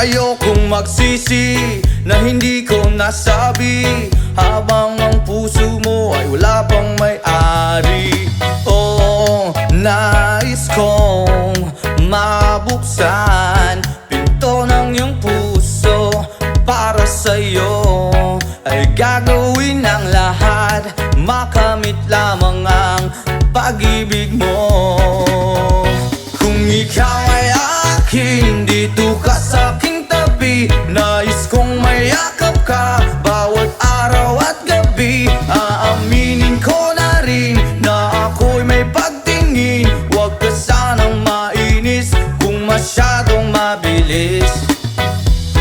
Ayokong magsisi na hindi ko nasabi, habang ang puso mo ay wala pang may-ari. Oh, nais kong mabuksan pinto ng iyong puso. Para sa'yo ay gagawin ang lahat, makamit lamang ang pag-ibig mo. Kung ikaw ay akin, dito ka sa'king tabi. Nais kong mayakap ka bawat araw at gabi. Aaminin ko na rin na ako'y may pagtingin. Huwag ka sanang mainis kung masyadong mabilis.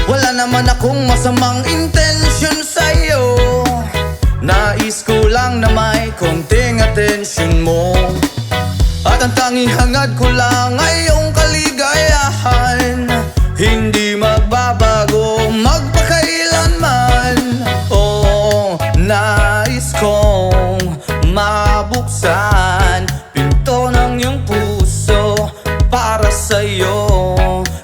Wala naman akong masamang intensyon sa'yo, nais ko lang na may konting atensyon mo. At ang tanging hangad ko lang ay iyong kaligayahan, hindi magbabago magpakailanman. Oh, nais kong mabuksan pinto ng iyong puso. Para sa'yo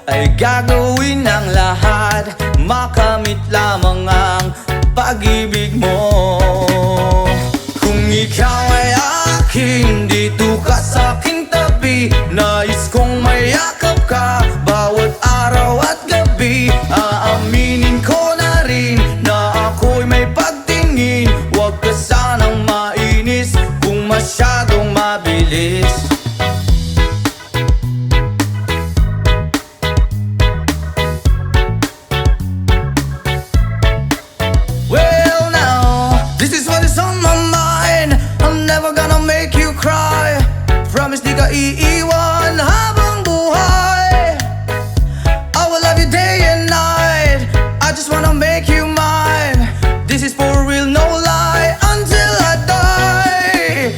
ay gagawin ang lahat, makamit lamang ang pag-ibig mo. Kung ikaw ay akin, dito ka sa'king tabi. Nais kong mayakap ka bawat araw at gabi. Aaminin ko na rin na ako'y may pagtingin. Huwag ka sanang mainis kung masyadong mabilis. Well now, this is what is on my mind. I'm never gonna make you cry. Promise di ka iiwan habang buhay. I will love you day and night. I just wanna make you mine. This is for real, no lie, until I die.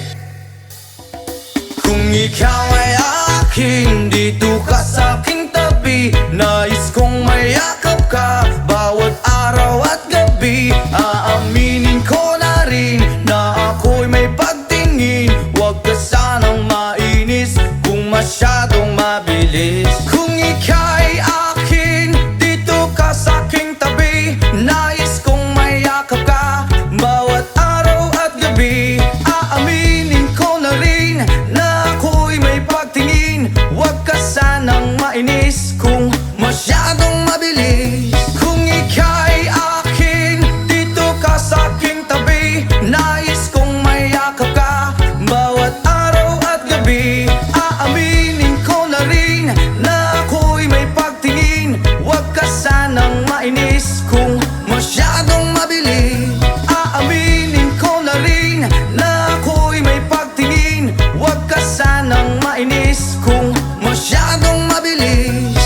Kung ikaw ay akin, dito ka sa'king tabi. Nais kong mayakap ka bawat araw at gabi. Aaminin ko na rin na ako'y may pagtingin. Huwag ka sanang mainis kung masyadong mabilis. Kung ika'y akin, dito ka sa'king tabi. Nais kong mayakap ka bawat araw at gabi. Aaminin ko na rin na ako'y may pagtingin. Huwag ka sanang mainis kung masyadong mabilis. Kung ika'y akin, dito ka sa'king tabi. Nais kong mayakap ka bawat araw at gabi. Aaminin ko na rin na ako'y may pagtingin. Huwag ka sanang mainis kung masyadong mabilis. Aaminin ko na rin na ako'y may pagtingin. Huwag ka sanang mainis kung masyadong mabilis.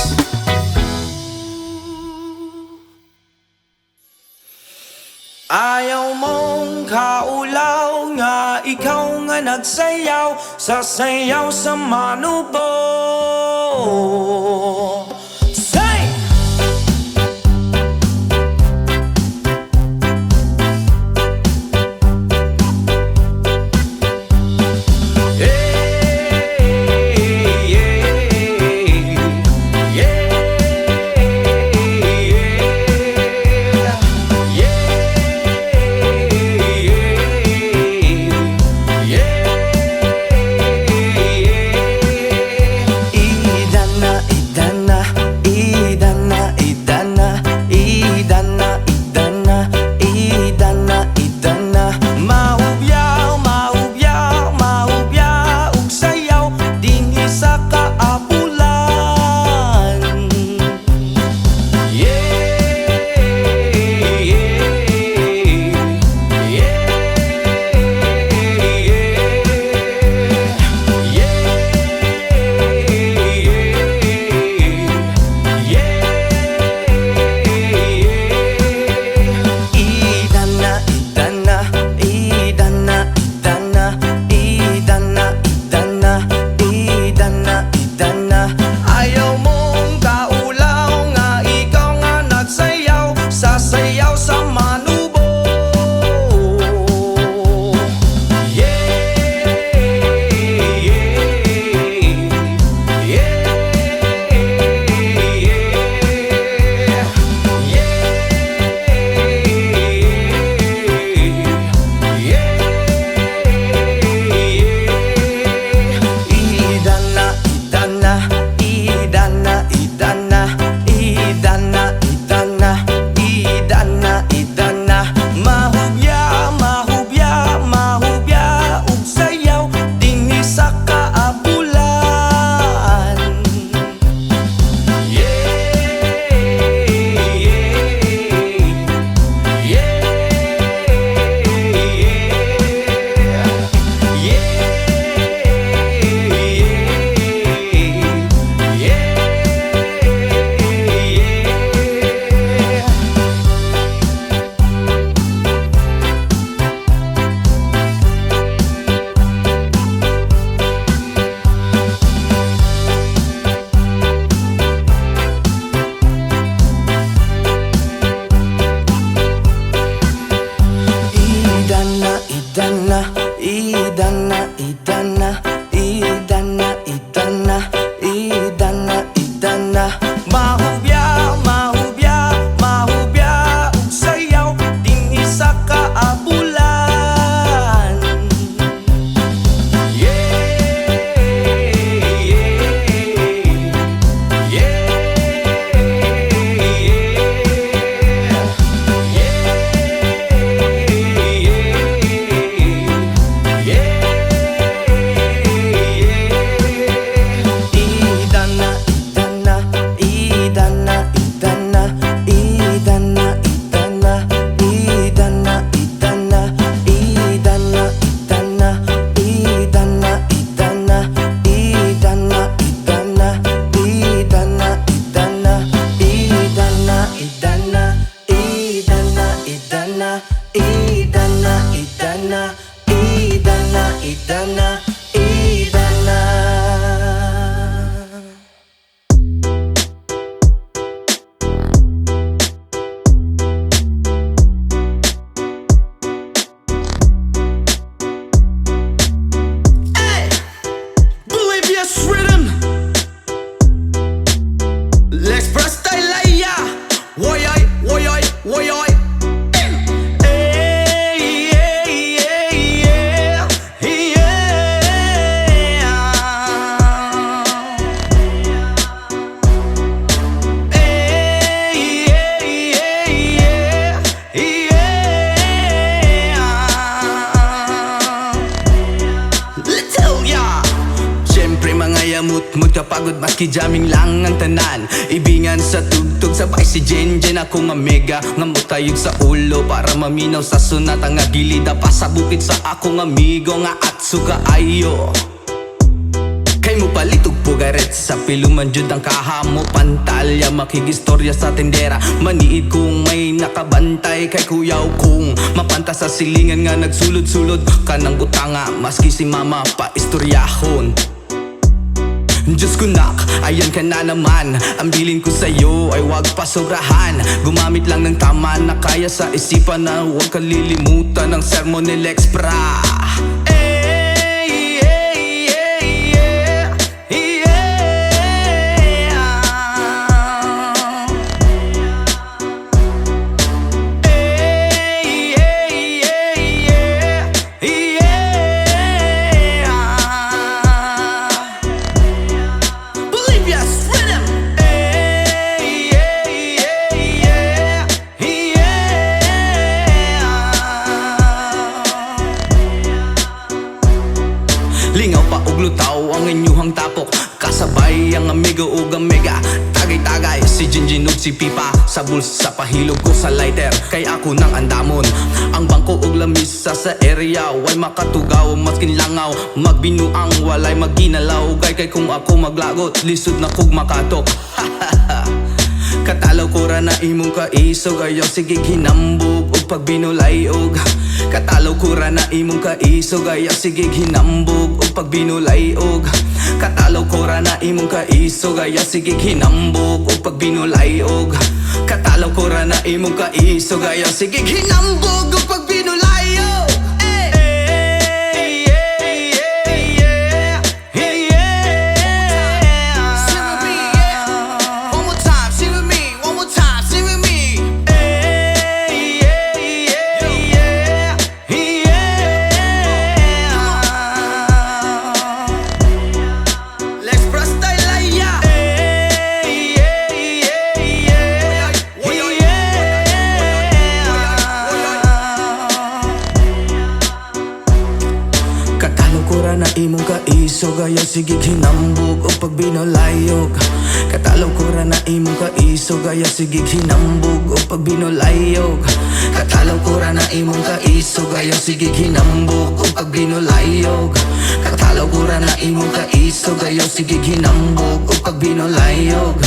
Ayaw mong kaulaw nga, ikaw nga nagsayaw, sasayaw sa manubo. Say! Let's press Taylaya. Woyoy, woyoy, woyoy. Mut kapagod maski jamming lang ang tanan. Ibingan sa tugtog sabay si Jen ako nga mega nga mutayog sa ulo para maminaw sa sunat ang agilida pa sa bukid sa akong amigo nga atso kaayo. Kay mo palitog pugaret sa piluman jud ang kahamo pantalya makigistorya sa tendera maniid kung may nakabantay kay kuyaw kung mapanta sa silingan nga nagsulod-sulod kanang butanga maski si mama pa istoryahon. Diyos ko nak, ayan ka na naman. Ang bilin ko sa'yo ay wag pasobrahan. Gumamit lang ng tama na kaya sa isipan na huwag kalilimutan ng sermon ni Lex Pra. Lingaw pa og lutaw ang inyuhang tapok kasabay ang amigo ug mega tagay-tagay si Jinjin ug si Pipa sa bulsa pahilog ko sa lighter kay ako nang andamon ang bangko ug lamisa sa area way makatugaw maskin langaw magbinuang walay maginalaw kay kung ako maglagot lisod na kog makatok. Katalaw ko ra na imong kaisog ayaw sige hinambog og pagbinulay og katalaw ko ra na imong kaisog ayaw sige hinambog og pagbinulay og katalaw ko ra na imong kaisog ayaw sige hinambog og pagbinulay og katalaw ko ra na imong kaisog ayaw sige hinambog og pagbinulay og na imong kaisog ayaw sige hinambog o pagbinolayog katalaw ko ra na imong kaisog ayaw sige hinambog o pagbinolayog katalaw ko ra na imong kaisog ayaw sige hinambog o pagbinolayog katalaw ko ra na imong kaisog ayaw sige hinambog o pagbinolayog.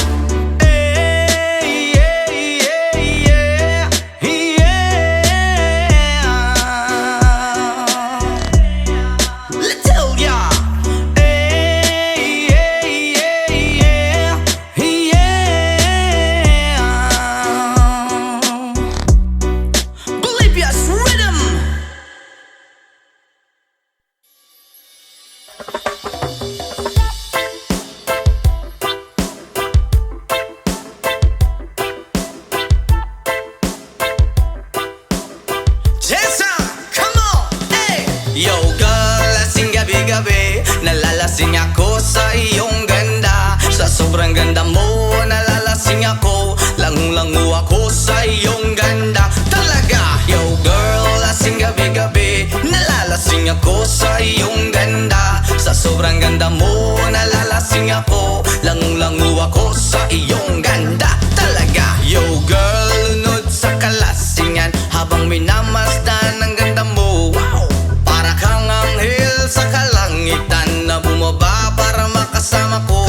Yo girl, lasing gabi-gabi nalalasing ako sa iyong ganda. Sa sobrang ganda mo nalalasing ako. Langung-langu ako sa iyong ganda. Talaga, yo girl, lasing gabi-gabi nalalasing ako sa iyong ganda. Sa sobrang ganda mo nalalasing ako. Langung-langu ako sa iyong ganda. Talaga, yo girl, lunod sa kalasingan habang minamasdan ang ganda mo. Wow! Para kang anghel sa kalangitan na bumaba para makasama ko.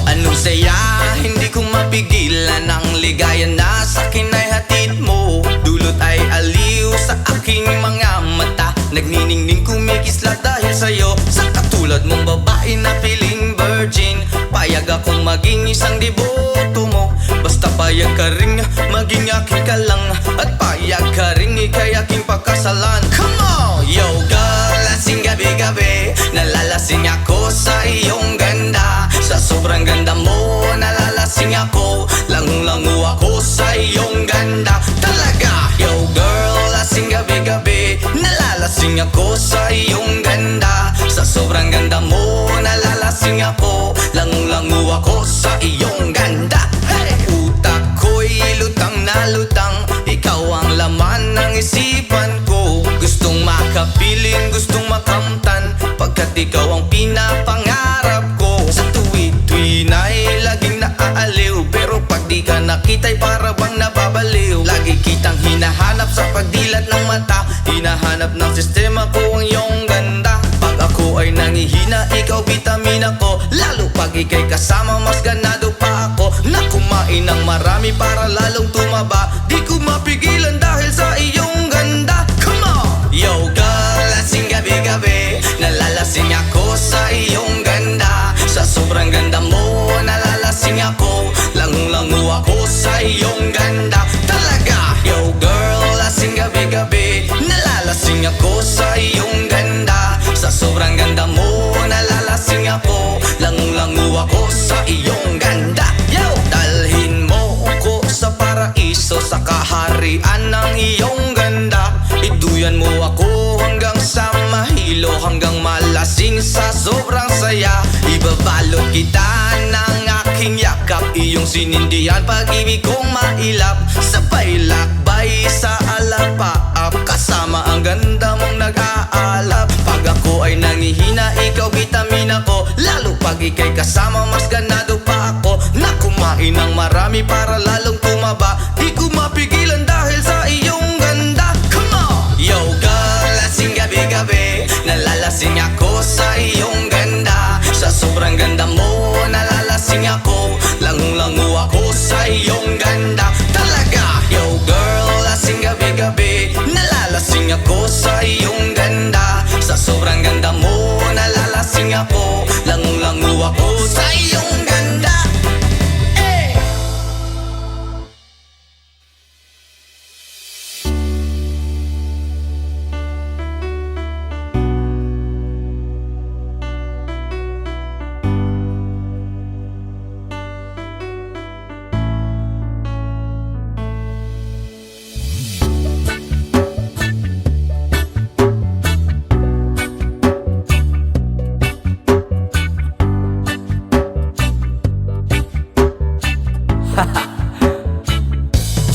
Anong saya, hindi ko mapigilan ang ligaya na sa akin ay hatid mo. Dulot ay aliw sa aking mga mata. Nagniningning kumikislat dahil sa'yo. Sa katulad mong babae na piling virgin, payag akong maging isang deboto mo. Basta payag ka rin maging aking ka lang, at payag ka rin ikay aking pagkasalan. Come on! Yo girl, lasing gabi-gabi nalalasing ako sa iyong ganda. Sa sobrang ganda mo nalalasing ako, lango-lango ako sa iyong ganda. Talaga, yo girl, lasing gabi-gabi, nalalasing ako sa iyong ganda. Sa sobrang ganda mo, nalalasing ako, lango-lango ako sa iyong ganda. Hey! Utak ko'y lutang na lutang, ikaw ang laman ng isipan ko. Gustong makapiling, gustong makamtan, pagkat ikaw ang pinapangarap ko. Sa tuwi-tuwi na'y laging naaaliw, pero pag di ka nakita'y para bang nababaliw. Lagi kitang hinahanap sa pagdilat ng mata, hinahanap ng sistema ko ang iyong ganda. Pag ako ay nangihina, ikaw vitamina ko, lalo pag ika'y kasama mas ganado pa ako. Na kumain ng marami para lalong tumaba, di ko mapigilan dahil sa iyong ganda. Come on! Yo girl, lasing gabi-gabi, nalalasing ako sa iyong ganda. Sa sobrang ganda mo, nalalasing ako, lango-lango ako sa iyong ganda. Talaga, yo girl, lasing gabi-gabi, nalalasing ako sa iyong ganda. Sa sobrang ganda mo, nalalasing ako, lango-lango ako sa iyong ganda. Yo! Dalhin mo ko sa paraiso, sa kaharian ng iyong ganda. Iduyan mo ako hanggang sa mahilo, hanggang malasing sa sobrang saya. Ibabalot kita ng aking yakap, iyong sinindihan pag-ibig kong mailap. Sabay lakbay sa alapaap, kasama ang ganda mong nag-aalap. Pag ako ay nangihina, ikaw vitamina ko, lalo pag ika'y kasama mas ganado pa ako. Na kumain ng marami para lalong tumaba, di ko mapigilan dahil sa iyong ganda. Come on! Yo girl, lasing gabi-gabi, nalalasing ako sa iyong ganda. Sa sobrang ganda mo, nalalasing ako, lango-lango ako sa iyong ganda. Talaga, yo girl, lasing gabi-gabi, nalalasing ako sa iyong ganda. Sa sobrang ganda mo, nalalasing ako, lango-lango ako sa iyong ganda.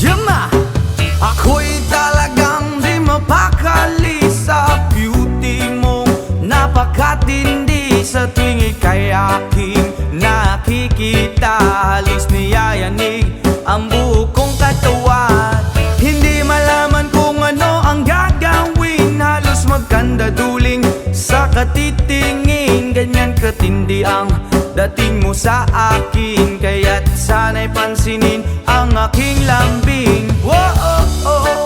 Yama! Ako'y talagang di mapakali sa beauty mo, napakatindi sa tuwing ika'y aking nakikita. Halos niyayanig ang buo kong katawan, hindi malaman kung ano ang gagawin. Halos magkandaduling sa katitingin, ganyan katindi ang dating mo sa akin. Kaya't sana'y pansinin ang aking lambing. Whoa, oh, oh.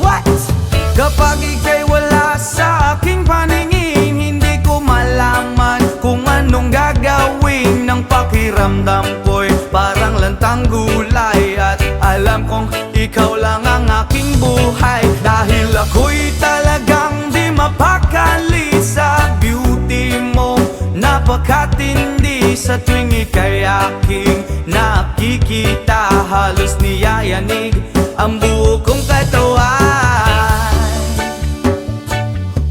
What? Kapag ika'y wala sa aking paningin, hindi ko malaman kung anong gagawin. Ng pakiramdam ko'y parang lantang gulay, at alam kong ikaw lang ang aking buhay. Dahil ako'y talagang di mapakali sa beauty mo, napakatindi sa tuwing ika'y aking nakikita. Halos niyayanig ang buo kong katawan.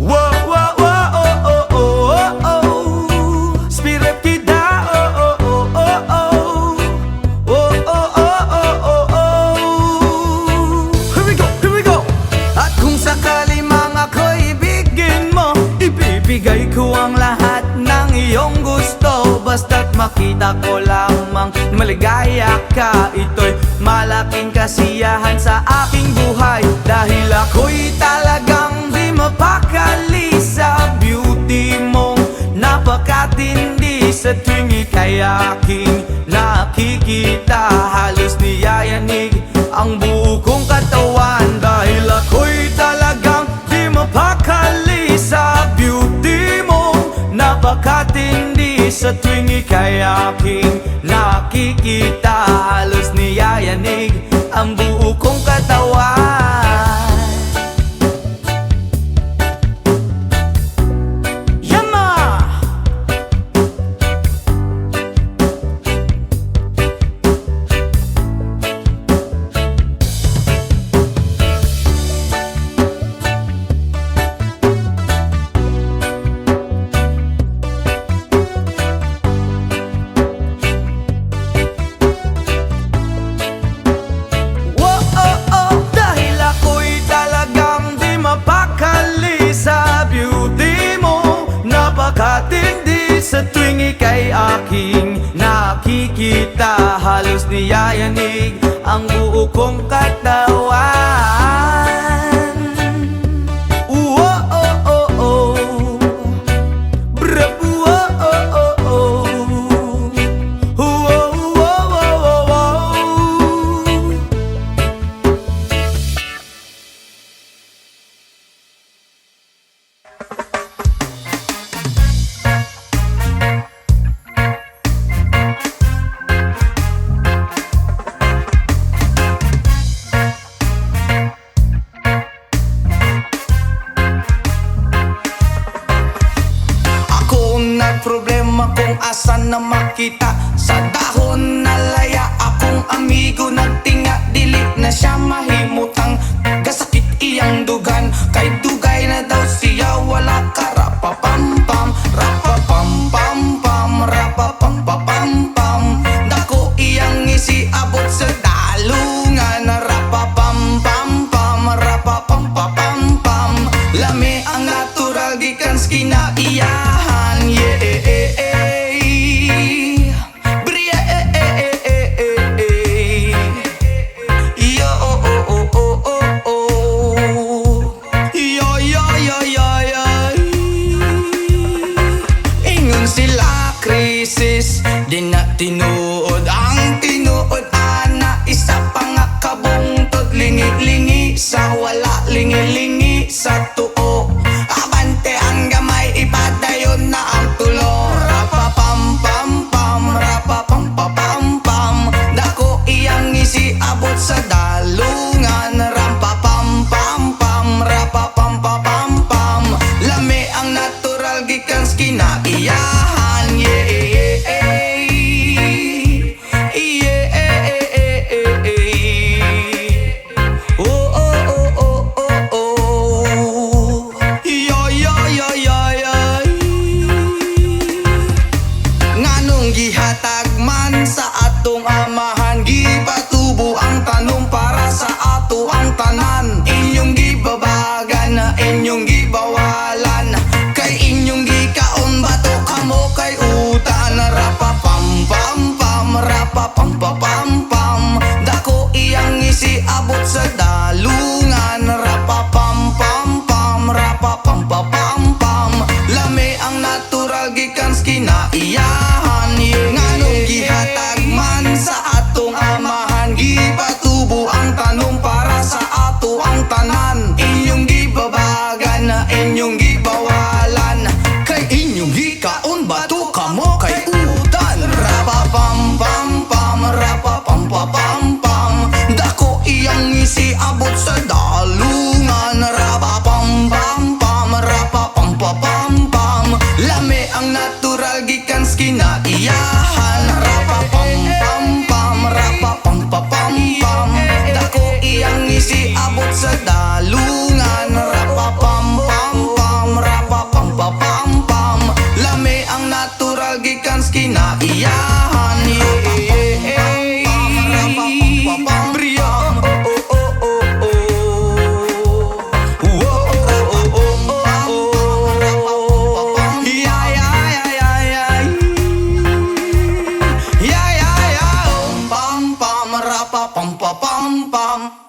Whoa, whoa, whoa, oh, oh, oh, oh, oh. Spirit kita, oh, oh, oh, oh, oh. Oh, oh, oh, oh, oh, oh. Here we go. At kung sakali mang ako'y ibigin mo, ibibigay ko ang lahat ng iyong gusto. Basta't makita ko lamang maligaya ka, ito'y malaking kasiyahan sa aking buhay. Dahil ako'y talagang di mapakali sa beauty mo, napakatindi sa tuwing ika'y aking nakikita. Halos niyayanig ang buo kong katawan. Dahil ako'y talagang di mapakali sa beauty mo, napakatindi sa tuwing ika'y aking nakikita. Halos niyayanig ang buo kong halos niyayanig ang buo kong katawan. Problema kung asan na makita sa dahon na laya, akong amigo nagtinga, dili na siya mahimutang gasakit iyang dugan, kay dugay na daw siya wala ka rapapampam, rapapampampam, rapapampapampam. Dako iyang isiabot sa dalungan, rapapampampam, rapapampapampam. Lami ang natural gikan sa kinaiyahan, yeah. Di na tinuod ang tinuod, ana isa pa nga kabungtod, lingi-lingi sa wala, lingi-lingi sa tuo. Abante ang gamay, ipadayon na ang tulo. Rapapampampam, rapapampapampam. Dako iyang isiabot sa dalungan, rampapampampam, rapapampapampam. Lami ang natural gikan sa kinaiyahan, yeah. Gihatag man sa atong amahan, gipatubo ang tanong para sa ato ang tanan. Inyong gibabagan na inyong gibawalan, kay inyong gikaon bato kamo kay utan. Rapapampampam, rapapampapampam. Dako iyang isiabot sa dalungan, rapapampampam, rapapampapampam. Lami ang natural gikan sa kinaiyahan, nganong gihatag man sa atong amahan, gipatubo ang tanong para sa ato ang tanan. Inyong gibabagan na inyong gibawalan, kay inyong gikaon bato kamo kay utan. Rapapampampam, rapapampapampam. Dako iyang isiabot sa dalungan, rapapampampam, rapapampapampam. Lami ang natural gikan sa kinaiyahan, rapapampampam, rapapampapampam. Dako iyang isiabot sa dalungan, rapapampampam, rapapampapampam. Lami ang natural gikan sa kinaiyahan, yeah. Pam-pam-pam.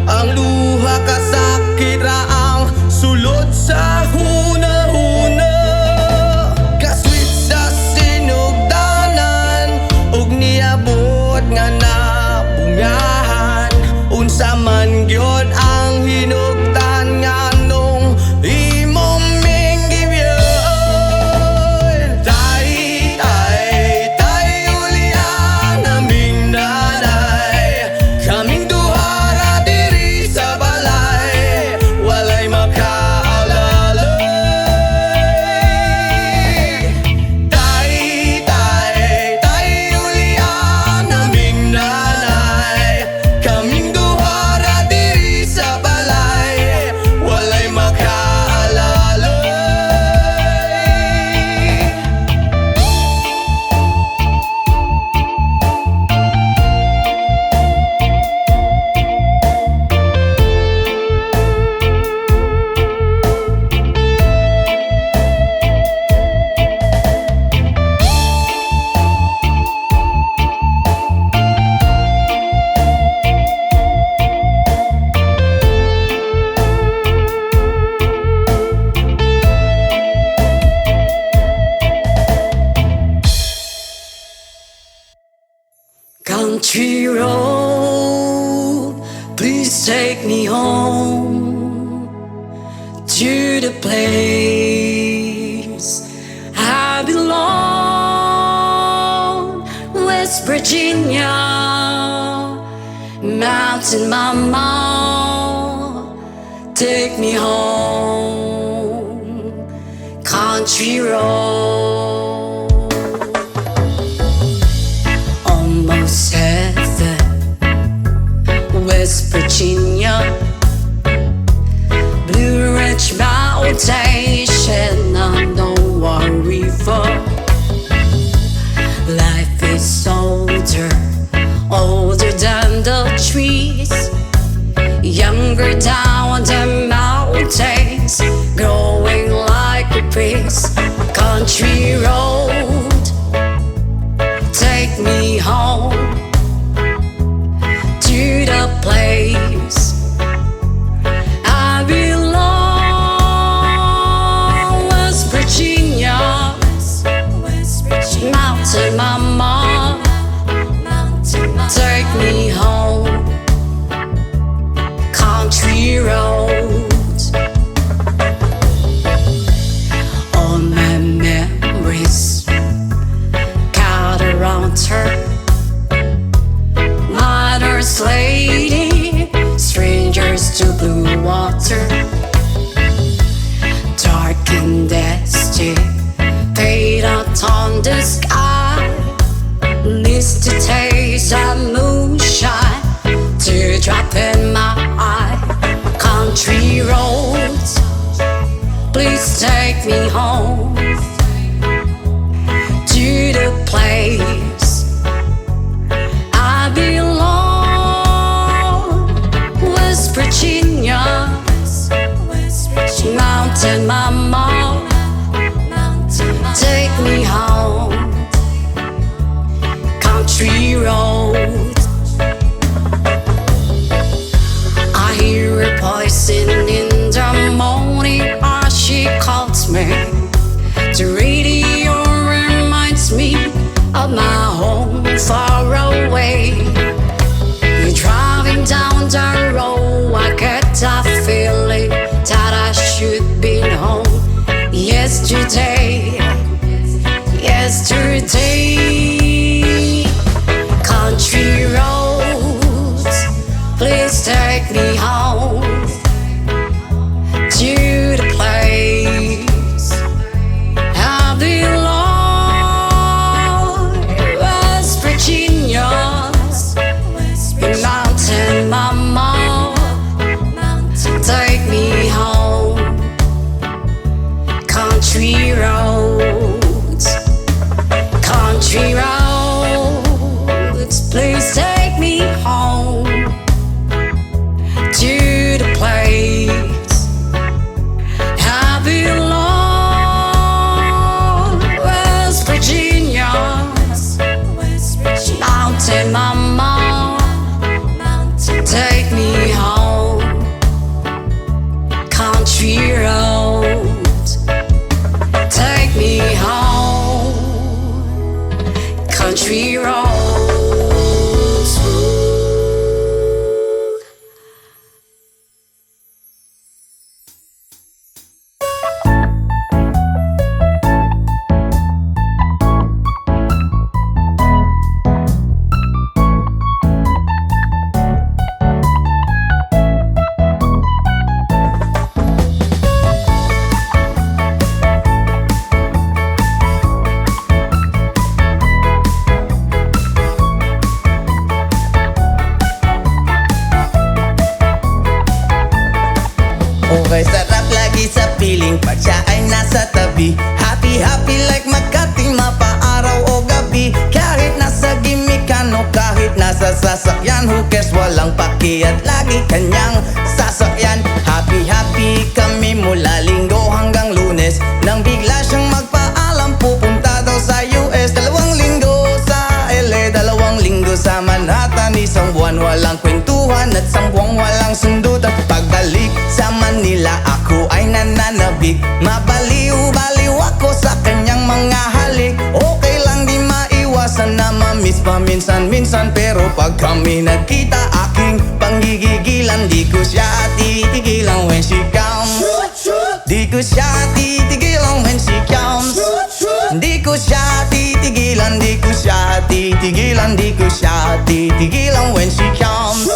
Ang luha kasakit ra ang sulod sa hunahuna. Kasweet sa sinugdanan ug niabot nga nabungahan. Unsa man gyud ang hinugtan nga nung imong minggibyon. Tay, tay, tay, ulian aming nanay. Kaming duha ra diri sa balay, walay makaalalay. Tay, tay, tay, ulian aming nanay. Kaming duha ra diri sa balay, walay makaalalay. Country road, please take me home to the place I belong. West Virginia, Mountain Mama, take me home. Country road. Almost heaven, West Virginia, Blue Ridge Mountain, Shenandoah River. Life is older, older than the trees, younger down the mountains, growing like a breeze. Country road, take me home to the place I belong. West Virginia, Mountain Mama, take me home. Country roads, all my memories around her. Mother's lady, strangers to blue water. Dark and dusty, fade out on the sky. Least to taste of moonshine, teardrop in my eye. Country roads, please take me home to the place I belong. West Virginia, Mountain Mama, take me home. Country road, I hear a voice in the morning as she calls me. The radio me of my home far away. You're driving down the road, I get a feeling that I should be home. Yesterday, yesterday. Country roads, please take me home to the place I belong. Mountain Mama, take me home. Country roads, country roads, please take me home to the Okay, sarap lagi sa piling pag siya ay nasa tabi. Happy, happy like Makati, mapaaraw o gabi. Kahit nasa gimikan o kahit nasa sasakyan, who cares, walang paki at lagi kanyang sasakyan. Happy, happy kami mula Linggo hanggang Lunes. Nang bigla siyang magpaalam, pupunta daw sa US. 2 linggo sa LA, 2 linggo sa Manhattan. Isang buwan walang kwentuhan at 1 buwang walang sundutan. Pagbalik sa Manila, ako ay nananabik. Mabaliw-baliw ako sa kanyang mga halik. Okay lang di maiwasan na mamiss paminsan-minsan, pero pag kami nagkita, aking panggigigilan. Di ko siya titigilan when she comes. Di ko siya titigilan when she comes. Di ko siya titigilan, di ko siya titigilan, di ko siya titigilan when she comes.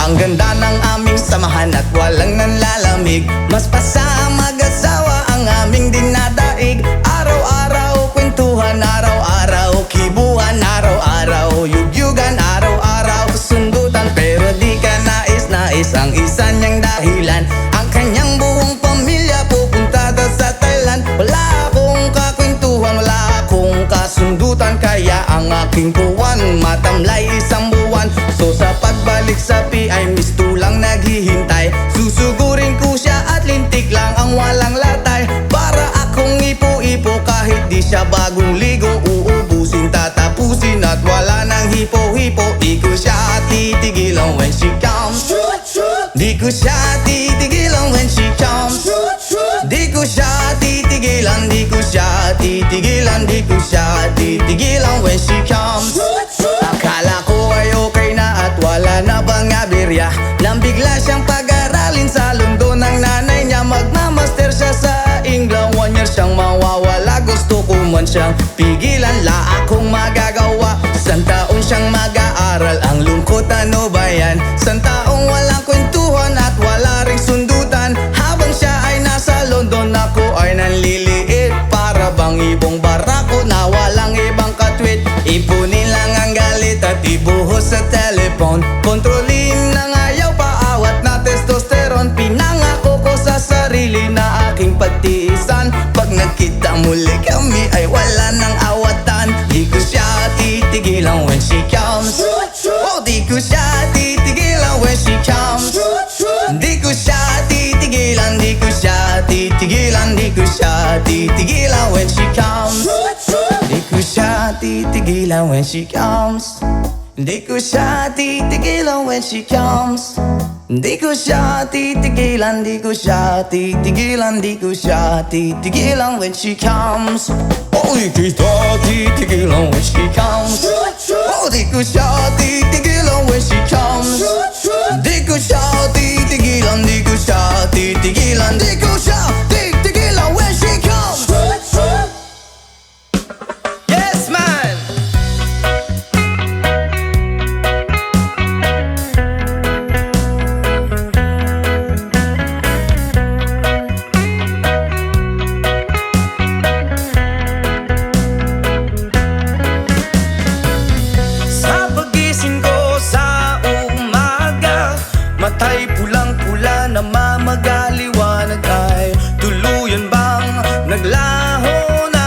Ang ganda ng aming samahan at walang nanlalamig. Mas pasa ang mag-asawa ang aming dinadaig. Araw-araw kwentuhan, araw-araw kibuhan, araw-araw yugyugan, araw-araw sundutan. Pero di ka nais-nais ang isa niyang dahilan. Ang kanyang buong pamilya pupunta daw sa Thailand. Wala akong kakwentuhan, wala akong kasundutan. Kaya ang aking buwan matamlay 1 buwan. So sa pagbalik sa PI, lang naghihintay. Susugurin ko siya at lintik lang ang walang latay. Para akong ipo-ipo kahit di siya bagong ligo. Uubusin, tatapusin at wala nang hipo-hipo. Di ko siya titigilan when she comes. Di ko siya titigilan when she comes. Di ko siya titigilan, di ko siya titigilan, di ko siya titigilan when she comes. Akala ko ay okay na at wala na bang aberya. Nang bigla siyang pag-aralin sa London ng nanay niya. Magmamaster siya sa England, 1 year siyang mawawala. Gusto ko man siyang pigilan, la akong magagawa. 1 taon siyang mag-aaral, ang lungkot ano ba yan? 1 taong walang kwentuhan at wala ring sundutan. Habang siya ay nasa London, ako ay nanliliit. Para bang ibong barako na walang ibang katwit. Ipunin lang ang galit at ibuhos sa telepon. Kontrolin ng ayaw, paawat na testosterone. Pinangako ko sa sarili na aking pagtiisan. Pag nagkita muli kami ay wala nang awatan. Di ko siya titigilan when she comes. Oh, di ko siya titigilan when she comes. Di ko siya titigilan, di ko siya titigilan, di ko siya titigilan when she comes. Di ko siya titigilan when she comes. Di ko siya titigilan when she comes. Di ko siya titigilan, di ko siya titigilan, di ko siya titigilan when she comes. Oh, di ko siya titigilan when she comes. Oh, di ko siya titigilan when she comes. Di ko siya titigilan, di ko siya titigilan, di ko siya titigilan when she comes. Yes, man! Sa pagising ko sa umaga, matay pulang-pula na mamagaliwanag ay tuluyan bang naglaho na?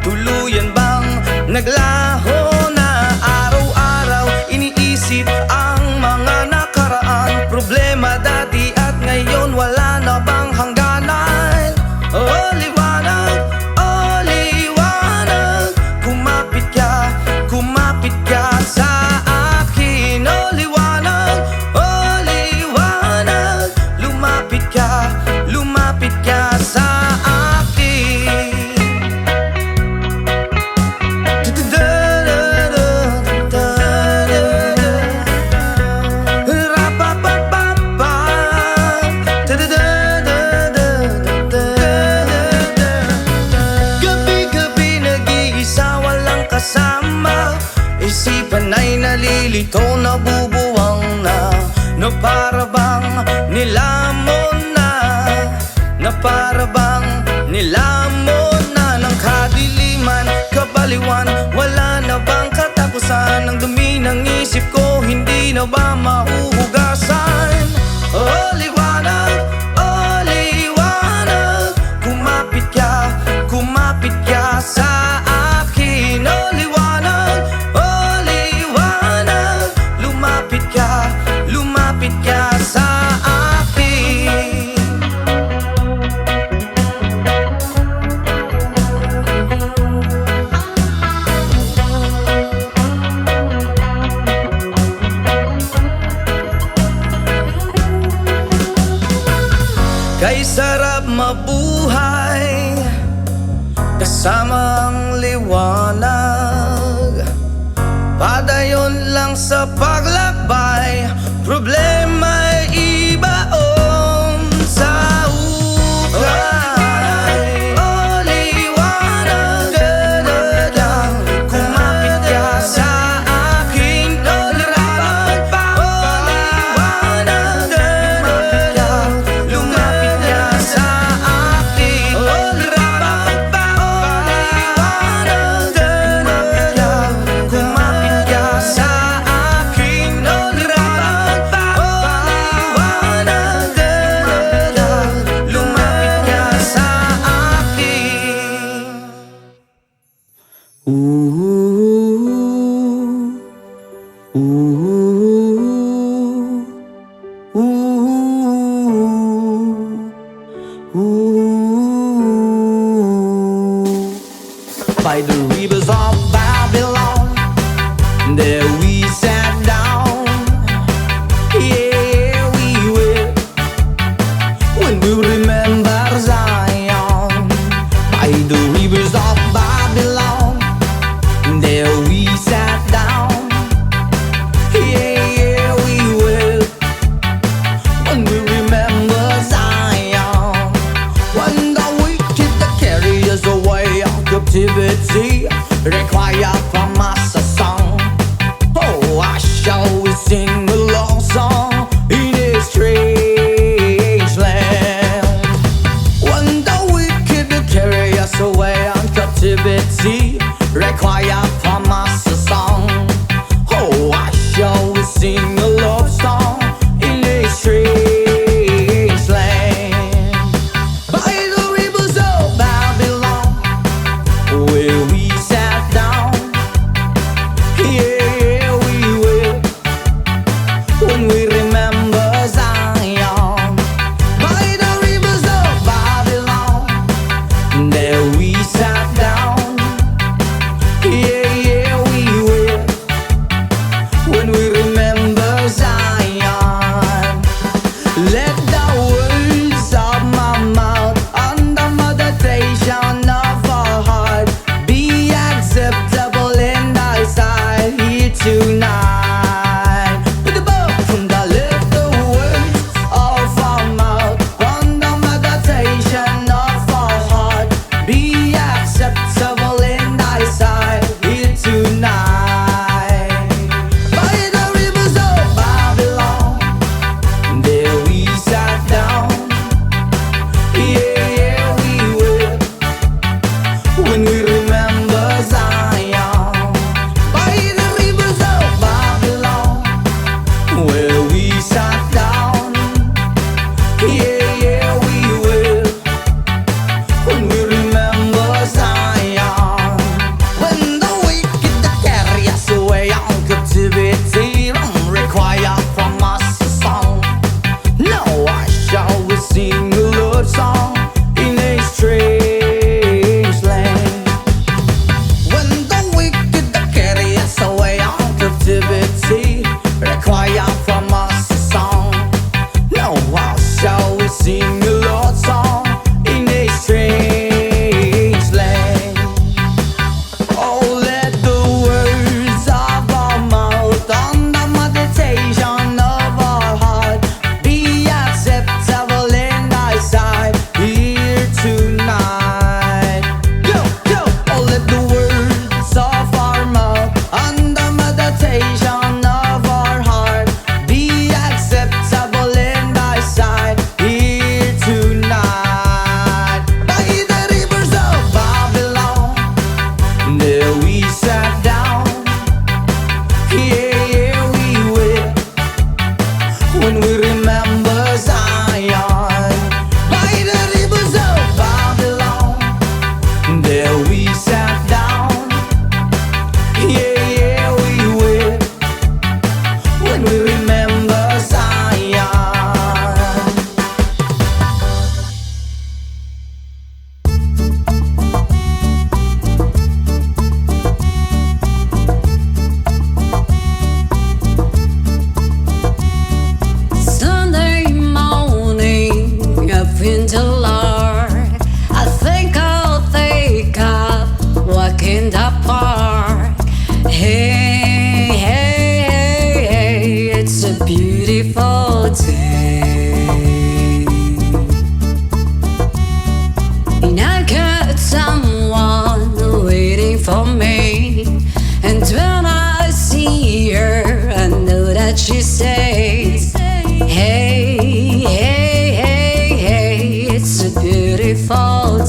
Tuluyan bang naglaho na? Araw-araw iniisip ang mga nakaraan. Problema dati at ngayon wala na bang hangganan? Oh, liwanag, oh, liwanag. Kumapit ka sa akin. Oh, liwanag, oh, liwanag. Lumapit ka sa akin. Gabi-gabi nag-iisa walang kasama. Isipan ay nalilito, nabubuwang na. Na para bang nilamon na. Na para bang nilamon na. Ng kadiliman, kabaliwan, wala na bang katapusan? Ang dumi ng isip ko, hindi na ba mahuhugasan? Oh, liwanag, lumapit ka sa akin. Kay sarap mabuhay kasama ang liwanag. Padayon lang sa paglakbay, problema'y ibaon sa hukay. O liwanag, dadadang kumapit ka sa akin. O liwanag, dadadang lumapit ka sa akin. O liwanag, dadadang kumapit ka sa akin. O liwanag, dadadang lumapit ka sa akin. By the rivers of Babylon, there we sat down. Yeah, we will, when we remember Zion. By the rivers of Babylon, there we sat down. Yeah, we will, when we remember Zion. When the wicked that carry us away of captivity require from us a song. Oh, I shall we sing a love song in a strange land. When the wicked that carry us away on captivity require from us a song. Oh, I shall we sing a love song in a strange land. By the rivers of Babylon, where we sat down. Yeah, we will, when we remember Zion. By the rivers of Babylon, there we sat down. Yeah, we will, when we remember Zion. Let the words of my mouth and the meditation of our heart be acceptable in thy sight here tonight. With the book from the little words of our mouth and the meditation of our heart be acceptable in thy sight here tonight. By the rivers of Babylon, there we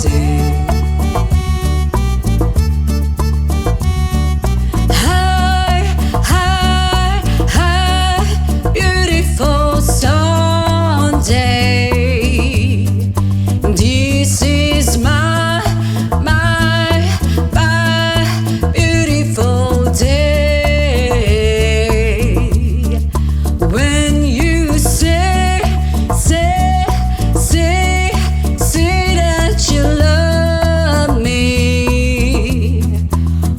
day. Hi, hi, hi, beautiful Sunday. This is my beautiful day. When you say that you love me.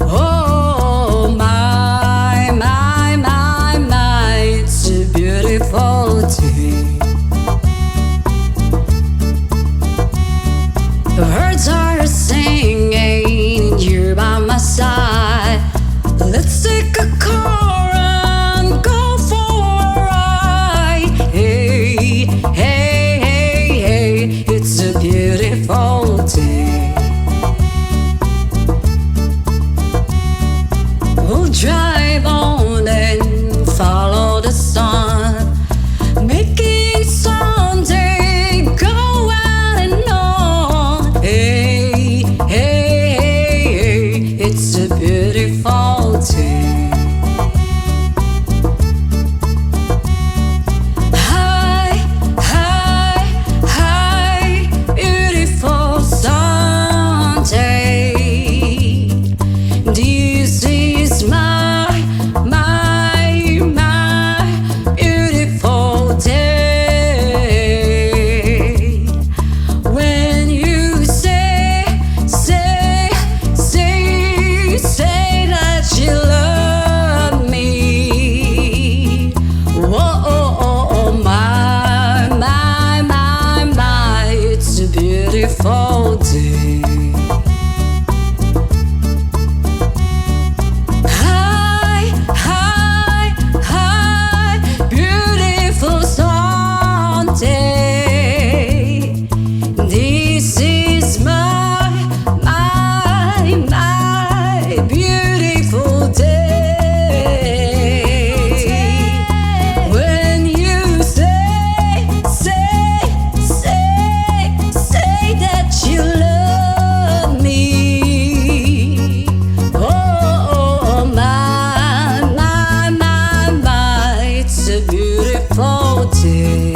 Oh my, it's a beautiful day. The birds are singing, you're by my side. Let's take a car and go for a ride. Hey, hey, hey, hey, it's a beautiful day. We'll drive on and follow the sun, making Sunday go on and on. Hey, hey, hey, hey, it's a beautiful day. Hi, hi, hi, beautiful Sunday. This is my beautiful day. When you say that you love me. Oh my, it's a beautiful day. Hi, hi, hi, beautiful Sunday. This is my beautiful day. When you say that you love me. Oh my, it's a beautiful day.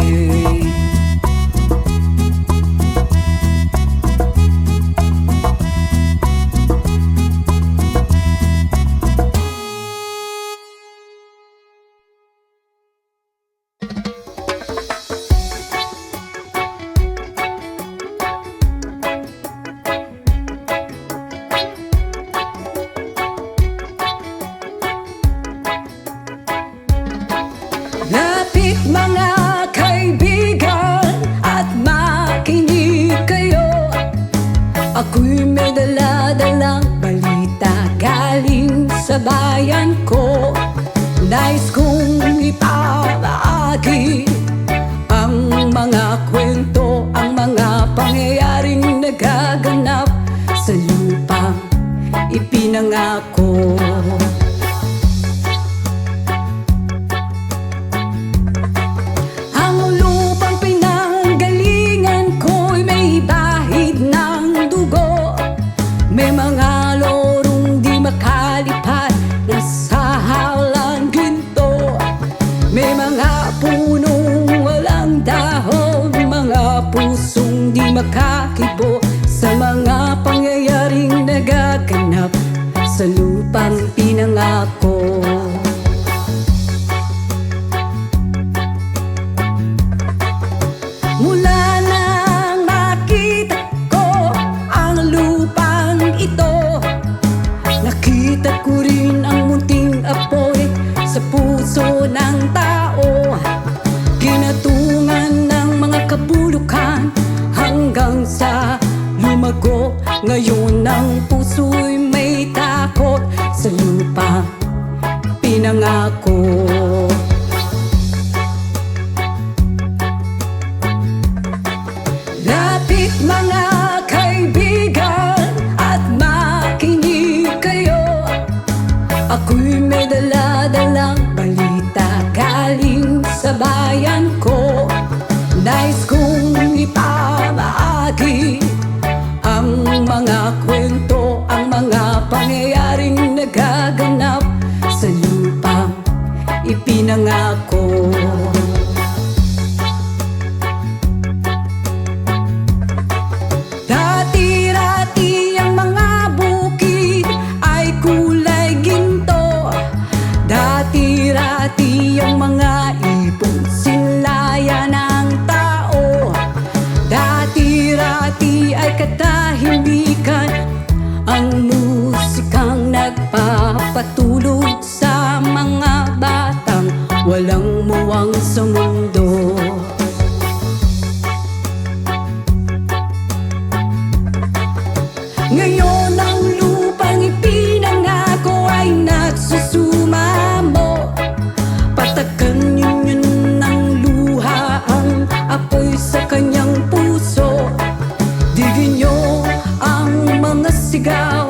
Lapit mga kaibigan at makinig kayo. Ako'y may dala-dalang balita galing sa bayan ko. Nais kong ipabahagi ang mga kwento, ang mga pangyayaring nagaganap sa lupang ipinangako. May mga lorong di makalipad na sa halang ginto. May mga punong walang dahon, mga pusong di makakibo sa mga pangyayaring nagaganap sa lupang pinangako. Mula nang makita ko ang lupang ito, nakita ko rin ang munting apoy sa puso ng tao. Ginatungan ng mga kabulukan hanggang sa lumago. Ngayon ang puso'y may takot sa lupang pinangako. Lapit mga kaibigan at makinig kayo. Ako'y may dala-dalang balita galing sa bayan ko. Nais kong ipamahagi ang ipinangako. Dati-rati ang mga bukid ay kulay ginto. Dati-rati ang mga ibon sinlayan ng tao. Dati-rati ay katahimikan ang musikang nagpapatulog sa mga batang walang muwang sa mundo. Ngayon ang lupang ipinangako ay nagsusumamo. Patakan yun ng luha ang apoy sa kanyang puso. Digin nyo ang mga sigaw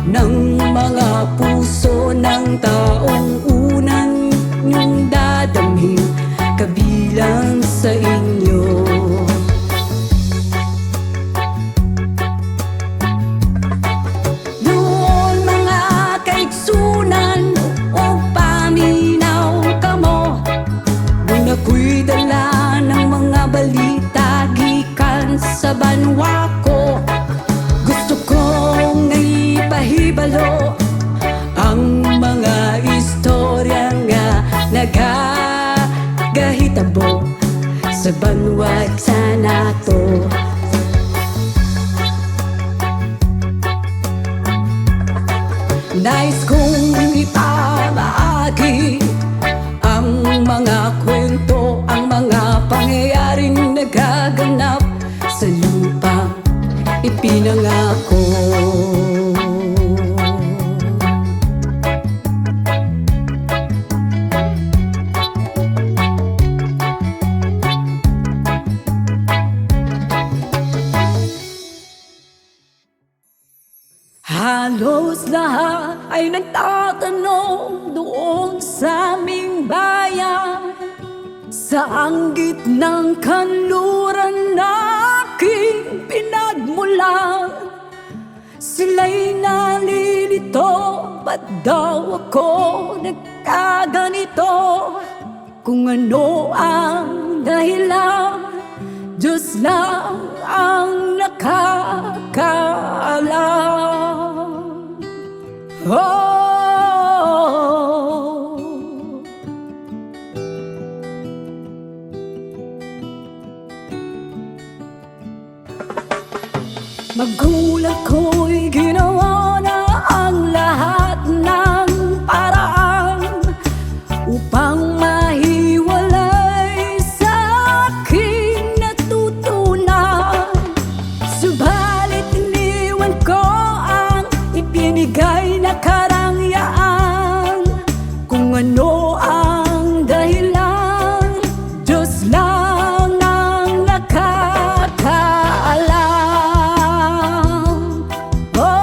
ng mga puso ng taong unan nyong dadamhin kabilang sa inyo. Doon mga kaigsunan o paminaw kamo, nung ako'y dala ng mga balita gikan sa banwa ko. Gusto kong ipahibalo ang mga istorya nga nagagahitabo sa banwag sa nato. Nais kong ipamahagi ang mga kwento, ang mga pangyayaring nagaganap sa lupa ipinangako. Halos lahat ay nagtatanong doon sa aming bayan, saang gitnang kanluran na aking pinagmulan. Sila'y nalilito, ba't daw ako nagkaganito? Kung ano ang dahilan, Diyos lang ang nakakaalam. Oh, magulang ko'y ginawa na ang lahat ng paraan upang mahiwalay sa aking natutunan. Subalit iniwan ko ang ibinigay na karangyaan. Kung ano ang dahilan, Diyos lang ang nakakaalam. Oh,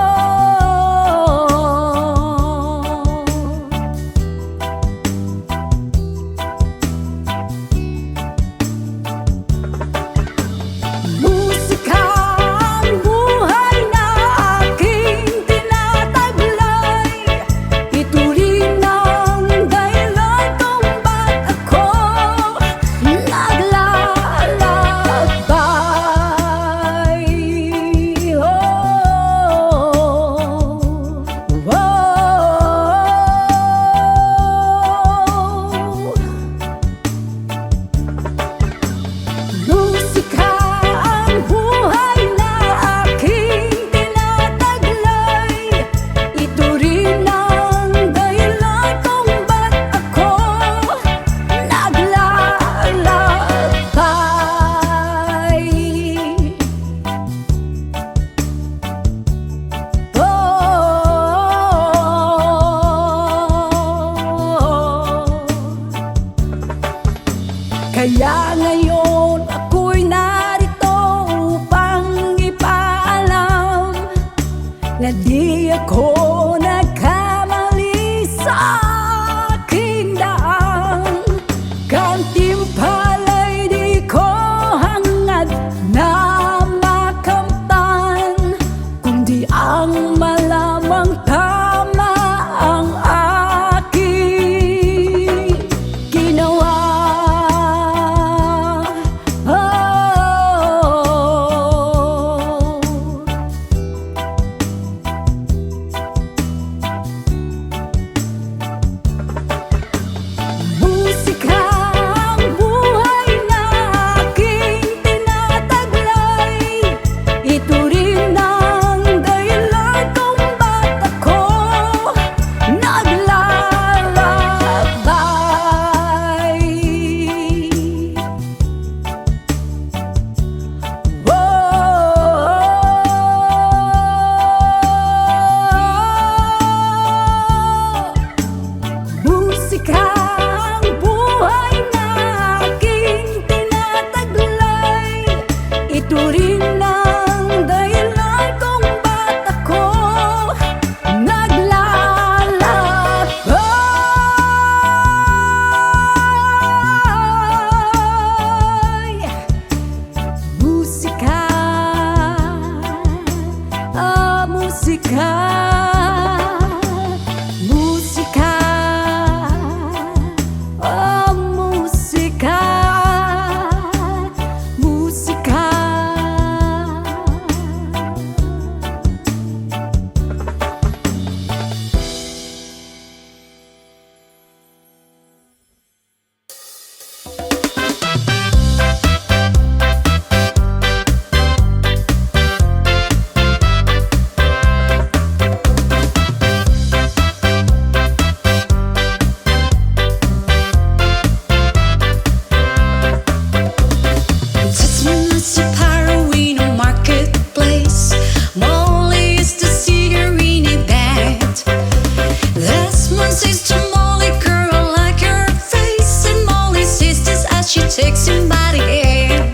light again.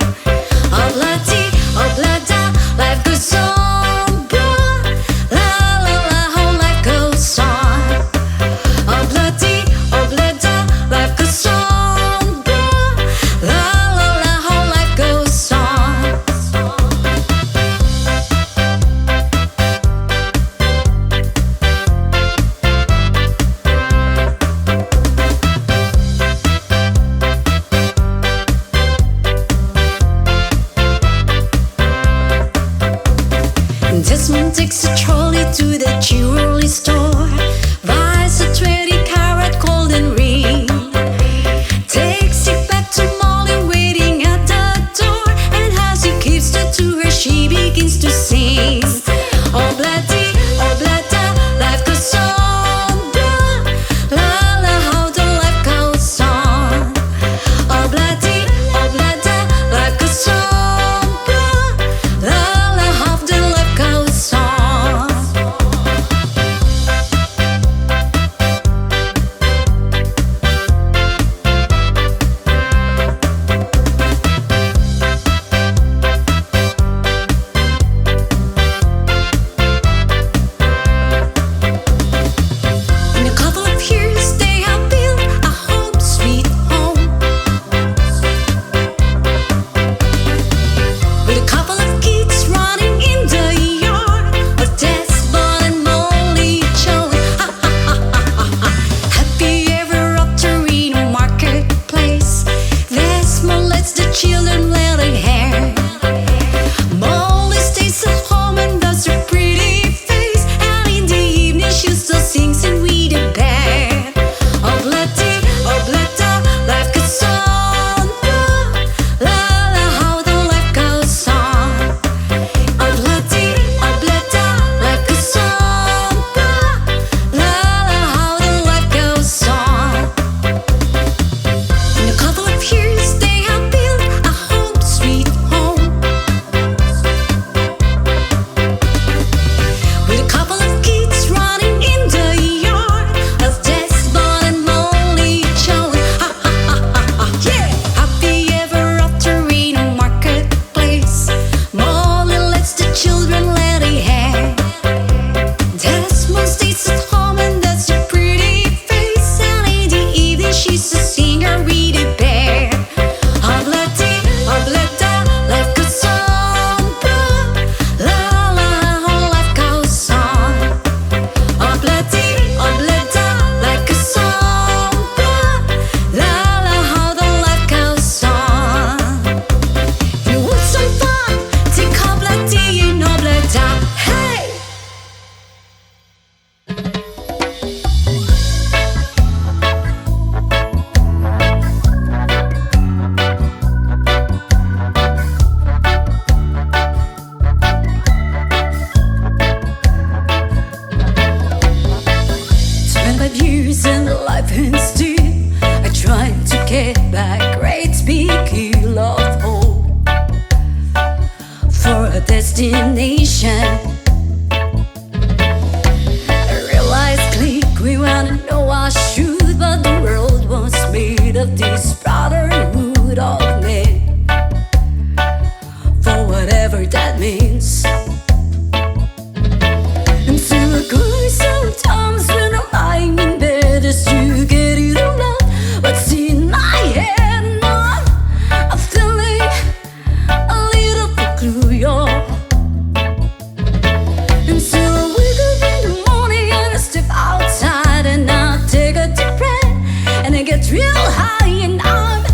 Oblati, oblata, life goes on, blah. La la la, how life goes on. Oblati, oblata, life goes on, blah. La la la, how life goes on. Desmond takes a trolley to the jewelry store, buys a 20-carat golden ring, takes it back to Molly waiting at the door, and as he gives it to her, she begins to sing. Oblati, oblata, life goes on, blah. La la, how the life goes on. Oblati, oblata, life goes on, blah. La la, how the life goes on. In a couple of years, they have built a home, sweet home, with a couple of kids running in the yard of Desmond and Molly Jones. Ha ha ha ha ha. Happy ever after in a marketplace. Desmond lets the children let it hair. Molly stays at home and does her pretty face, and in the evening she still sings and with a bear. Oblati, oblata, life goes on, blah. La la, how the life goes on. Oblati, oblata, life goes on, blah. La la, how the life goes on. In a couple of years, they have built a home, sweet home, with a couple of kids running in the yard of Desmond and Molly Jones. Ha ha ha ha ha. Yeah. Happy ever after in a marketplace. Molly lets the children let it hair. Desmond stays at home and does her pretty face, and in the evening she's a singer with a bear. Oblati, oblata, life goes on, blah. La la, how life goes on. Oblati, oblata, life goes on, blah. La la, how the life goes on. You want some fun? Take oblati and oblata. Hey! Spent 5 years and life ends still. I tried to get back great big hill of hope for a destination. I realized click, we wanna know our truth, but the world was made of this brotherhood of men, for whatever that means. And so I cry sometimes when I'm lying in bed just to get it all out. What's in my head now? I'm feeling a little bit clue, y'all. And so I wake up in the morning and I step outside and I take a deep breath and I get real high and I'm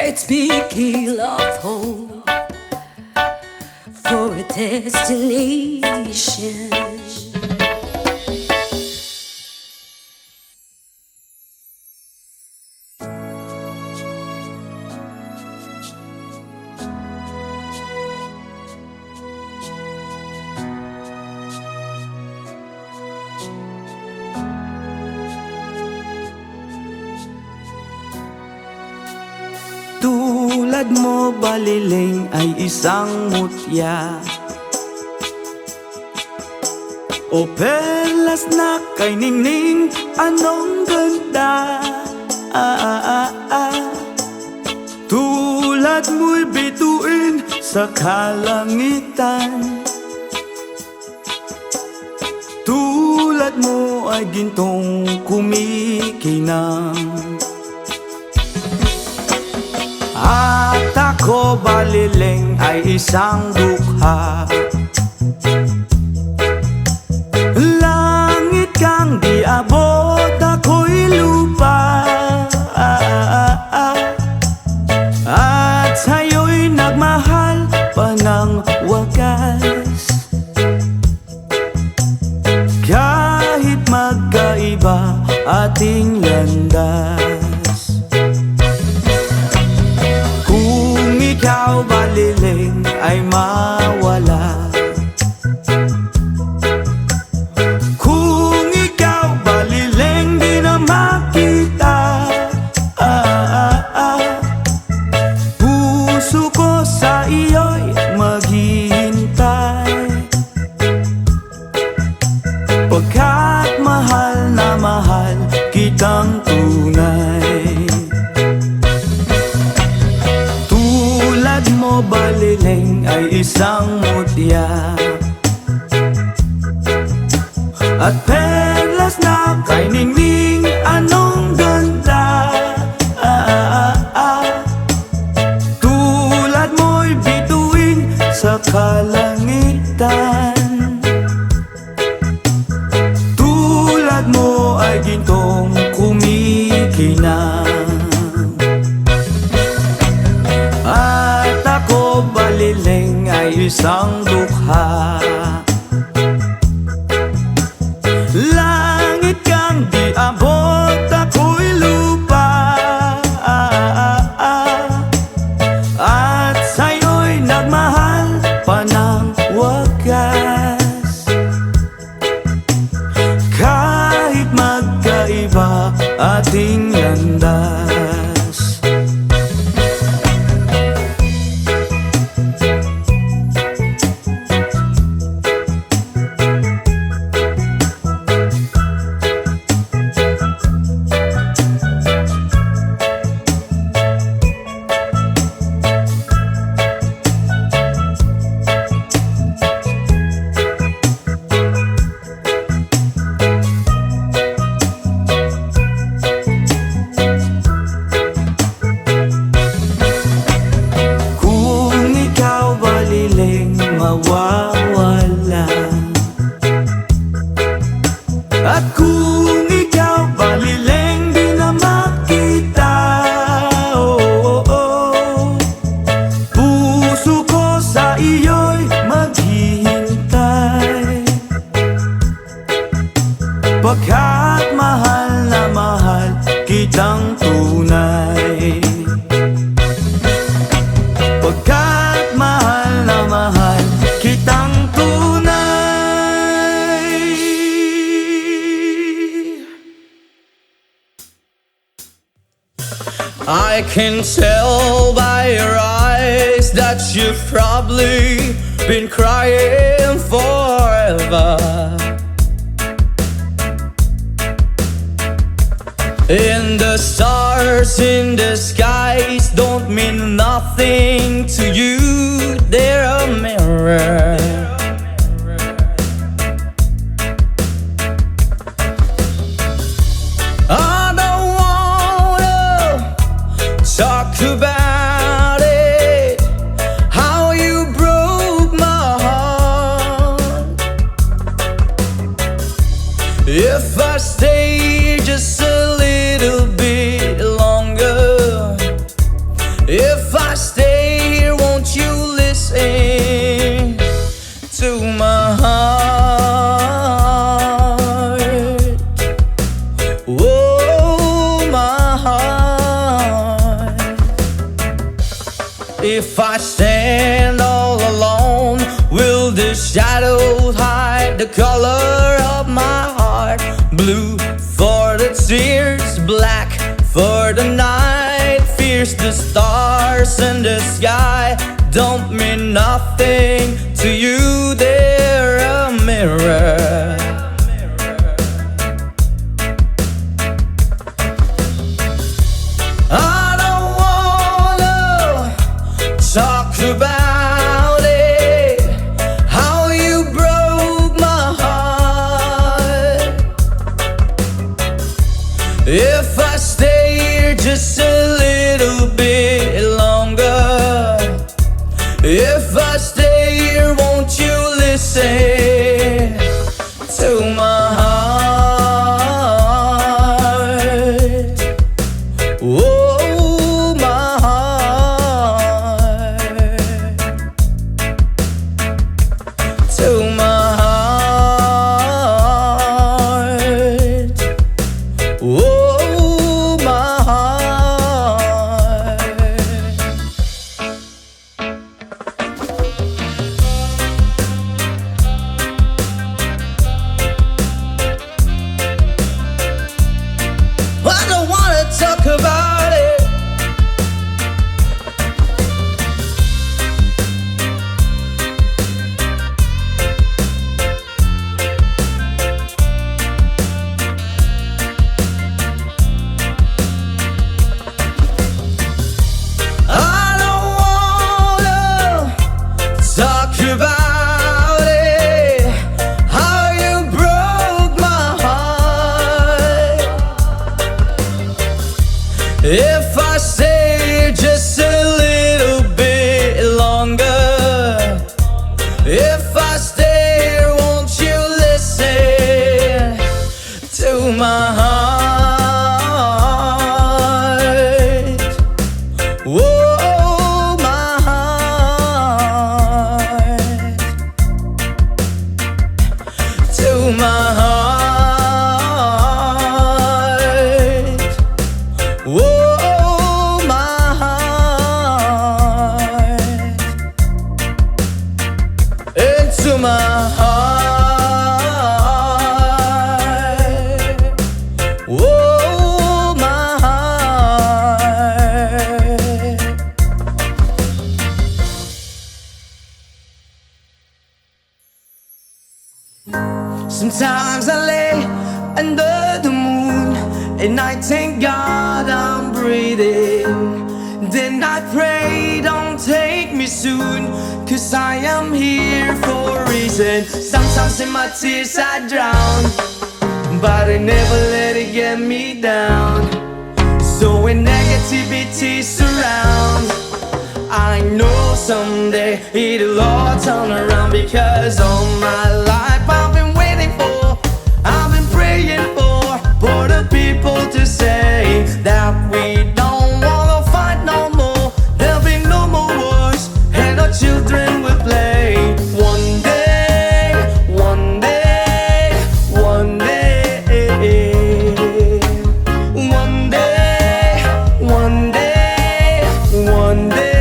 Fate's big keel of hope for a destination. Tulad mo baliling ay isang mutya, o perlas na kay ningning, anong ganda. Tulad mo'y bituin sa kalangitan, tulad mo ay gintong kumikinang. At ako baliling ay isang dukha, langit kang di abot, ako'y lupa. At sa'yo'y nagmahal pa ng wagas, kahit magkaiba ating landas. Ikaw baliling ay mawala, kung ikaw baliling di na makita. Puso ko sa iyo'y maghihintay, pagkat mahal na mahal kitang tunay. Mo baliling ay isang mutya, at perlas na kay ningning, anong ganda. Tulad mo'y bituin sa kalangitan, tulad mo ay gintong kumikinang. Baliling ay isang dukha, langit kang di abot, ako'y lupa. At sa'yo'y nagmahal pa ng wagas, kahit magkaiba ating landas. Mawawala, at kung ikaw baliling di na makita. Puso ko sa iyo'y maghihintay, pagkat mahal na mahal kitang tunay. Pagkat mahal na mahal kitang tunay. I can tell by your eyes that you've probably been crying forever. And the stars in the skies don't mean nothing to you, they're a mirror. I don't wanna talk about it, how you broke my heart. If I stay just a little bit longer, If I stay here, won't you listen to my heart? Oh, my heart. If I stand all alone, will the shadows hide the color of my heart? Blue for the tears, black for the night. Fears the stars in the sky don't mean nothing to you. They're a mirror. I don't wanna talk about it, how you broke my heart. If I stay here just a little bit longer, if I stay here, won't you listen to my heart? Oh, my heart. To my heart. Oh, my heart. I don't wanna talk about it. I don't wanna talk about it, how you broke my heart. If I stay here just a little bit longer, if I stay here, won't you listen to my heart? Whoa, my heart. To my heart. Whoa, my heart. Into my heart. Whoa, my heart. Sometimes I lay under the moon and I thank God I'm breathing. Then I pray, don't take me soon, 'cause I am here for a reason. Sometimes in my tears I drown, but I never let it get me down. So when negativity surrounds, I know someday it'll all turn around. Because all my life I've been waiting for, I've been praying for the people to say that we don't wanna fight no more. There'll be no more wars and our children will play. One day, one day, one day, one day, one day, one day.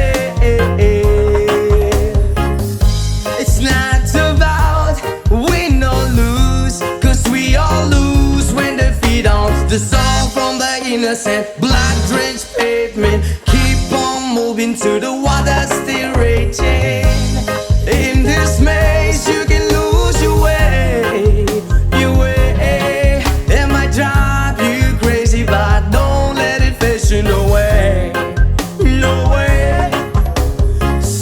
It's not about win or lose, 'cause we all lose when they feed on the song from the innocent. Blood-drenched pavement, keep on moving to the water still raging. In this maze you can lose your way, your way. It might drive you crazy, but don't let it face you, no way, no way.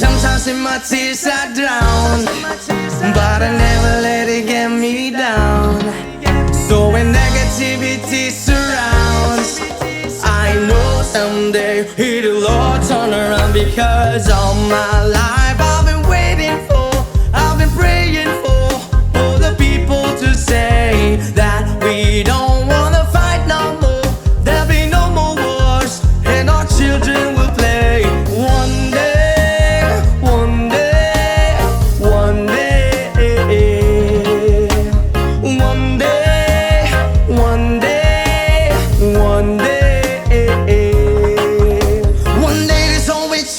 Sometimes in my tears I drown, but I never let it get me down. So when negativity surrounds, I know someday it'll all turn around. Because all my life I've been waiting for, I've been praying for the people to say that we don't wanna fight no more. There'll be no more wars and our children will play.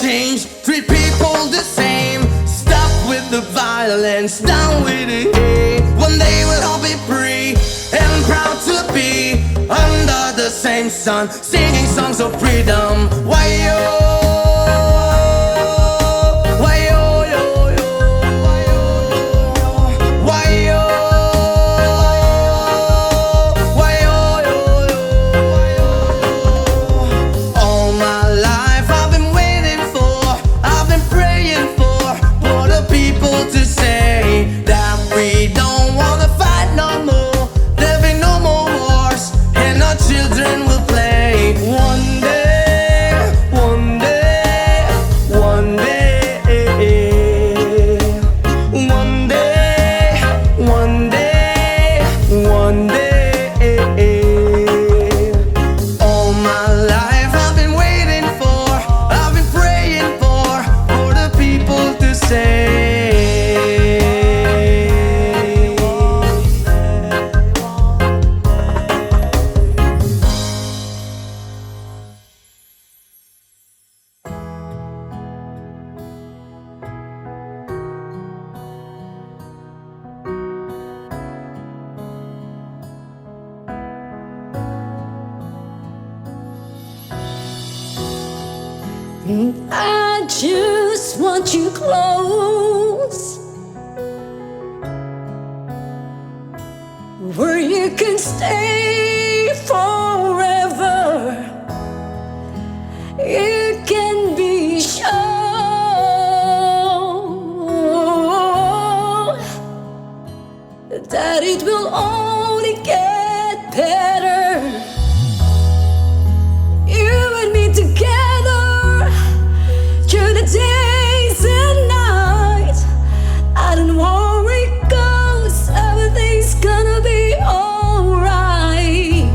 change, treat people the same. Stop with the violence, down with the hate. One day we'll all be free and proud to be under the same sun, singing songs of freedom. Why yo? Why yo yo yo? Why yo? Why yo yo yo? All my life I've been waiting for, I've been praying for the people to say that we don't wanna fight no more. There'll be no more wars, and our children will play. One day, one day, one day, one day, one day, one day. All my life I've been waiting for, I've been praying for the people to say. I just want you close, where you can stay forever. You can be sure that it will only get better. You and me together through the days and nights. I don't worry, 'cause everything's gonna be alright.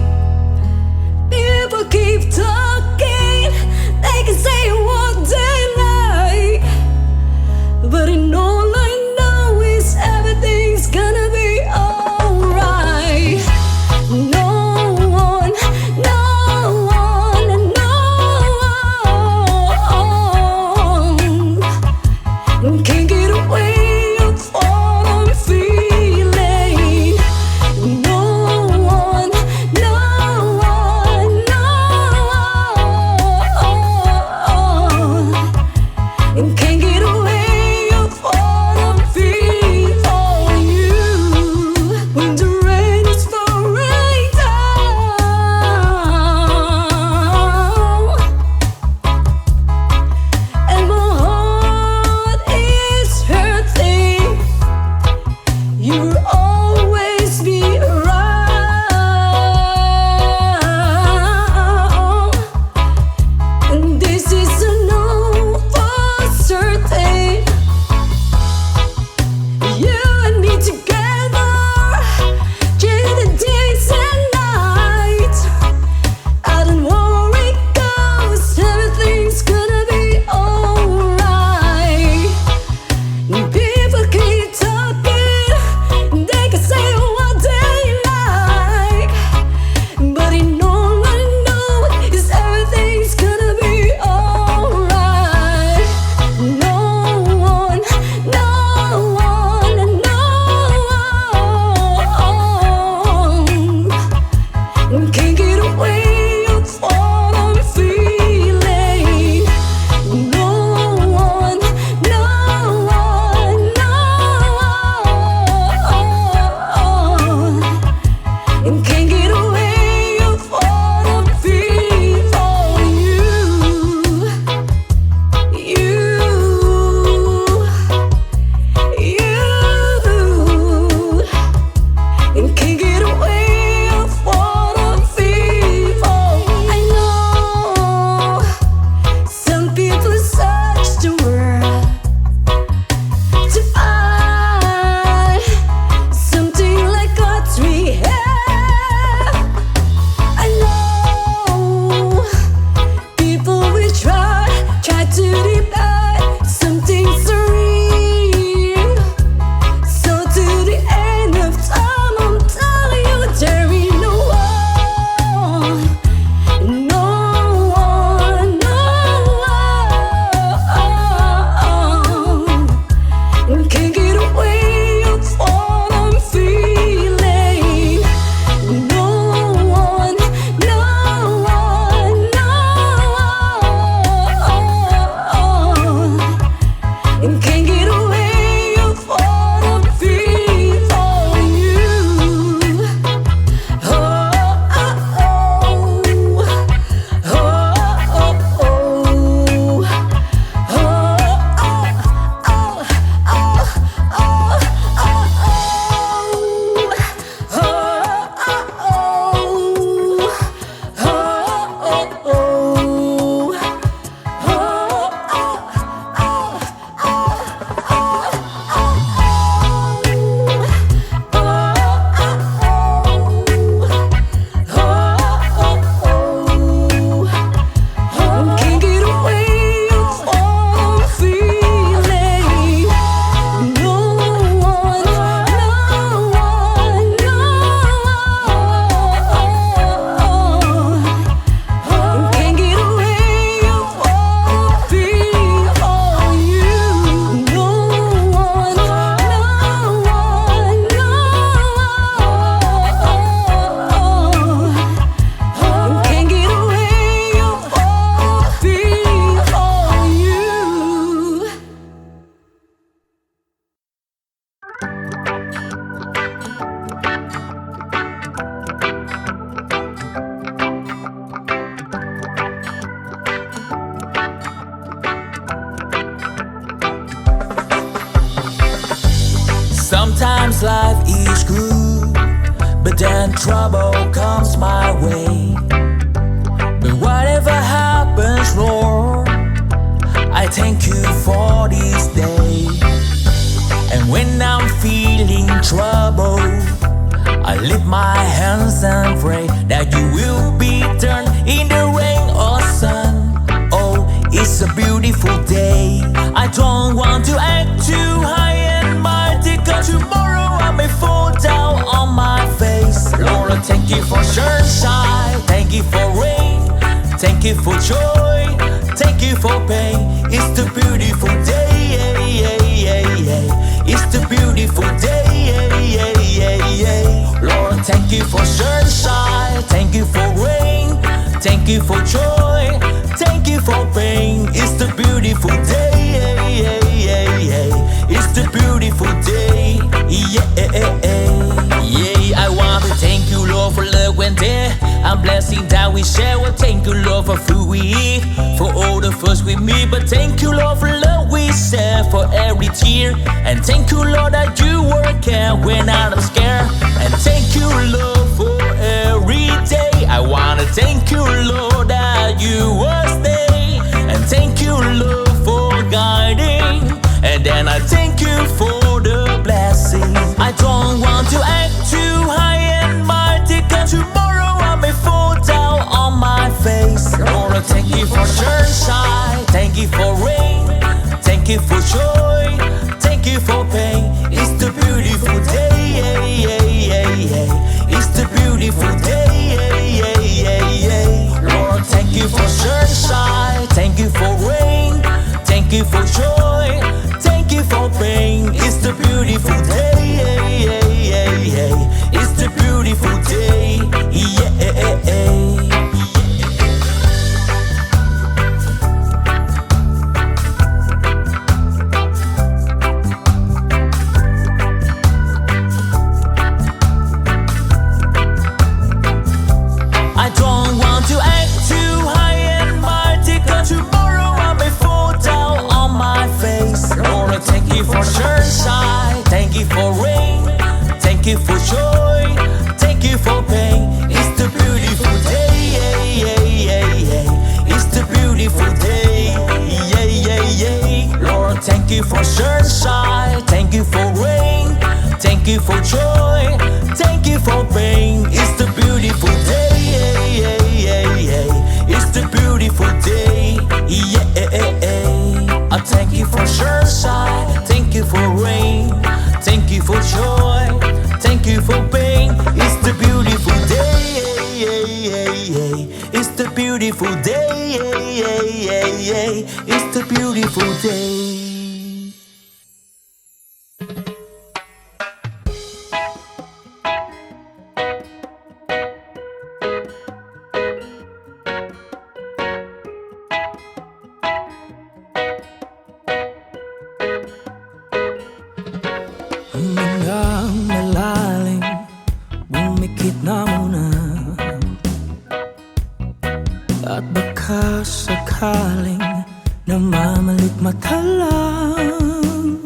Sometimes life is good, but then trouble comes my way. But whatever happens, Lord, I thank you for this day. And when I'm feeling trouble, I lift my hands and pray that you will be turned in the rain or sun. Oh, it's a beautiful day. I don't want to act too high and mighty, 'cause tomorrow I may fall down on my face. Lord, I thank you for sunshine, thank you for rain, thank you for joy, thank you for pain. It's the beautiful day, it's the beautiful day, Lord, thank you for sunshine, thank you for rain, thank you for joy, thank you for pain. It's the beautiful day, it's the beautiful day, I want to thank you, Lord, for love when there and blessing that we share. Well, thank you, Lord, for food we eat, for all the first we meet. But thank you, Lord, for love we share, for every tear. And thank you, Lord, that you work care when I'm scared. And thank you, Lord, for every day. I wanna thank you, Lord, that you was there. And thank you, Lord, for guiding. And then I thank you for the blessing. I don't want to act too high and mighty, 'cause tomorrow I may fall down on my face. Lord, I thank you for sunshine, thank you for rain, thank you for joy, thank you for pain. It's the beautiful day, it's the beautiful day, Lord, thank you for sunshine, thank you for rain, thank you for joy, thank you for pain. It's the beautiful day, it's the beautiful day, I don't want to act too high and mighty, 'cause tomorrow I may fall down on my face. Lord, I thank you for sunshine, thank you for rain, thank you for joy, thank you for pain. It's the beautiful day, it's the beautiful day, Lord, thank you for sunshine, thank you for rain, thank you for joy, thank you for pain. It's the beautiful day, it's the beautiful day, I thank you for sunshine, thank you for rain, thank you for joy, thank you for pain. It's the beautiful day, it's the beautiful day, it's the beautiful day. Hanggang malalim, bumikit na muna. At baka sakaling namamalit-mata lang.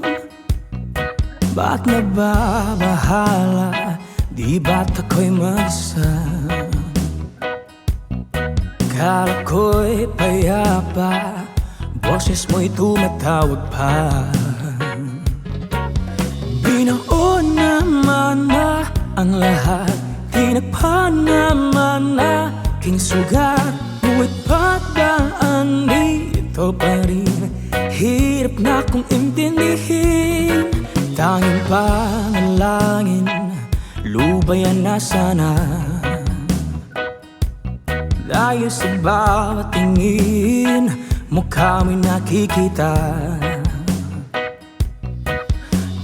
Ba't nababahala, di ba't ako'y mag-isa? Kala ko'y payapa, boses mo'y tumatawag pa. Binaon naman na ang lahat, tinagpa naman na aking sugat. Buwit pagdaan dito pa rin, hirap na kong intindihin. Tanging panalangin, lubayan na sana. Dahil sa bawat tingin, mukha mo'y nakikita.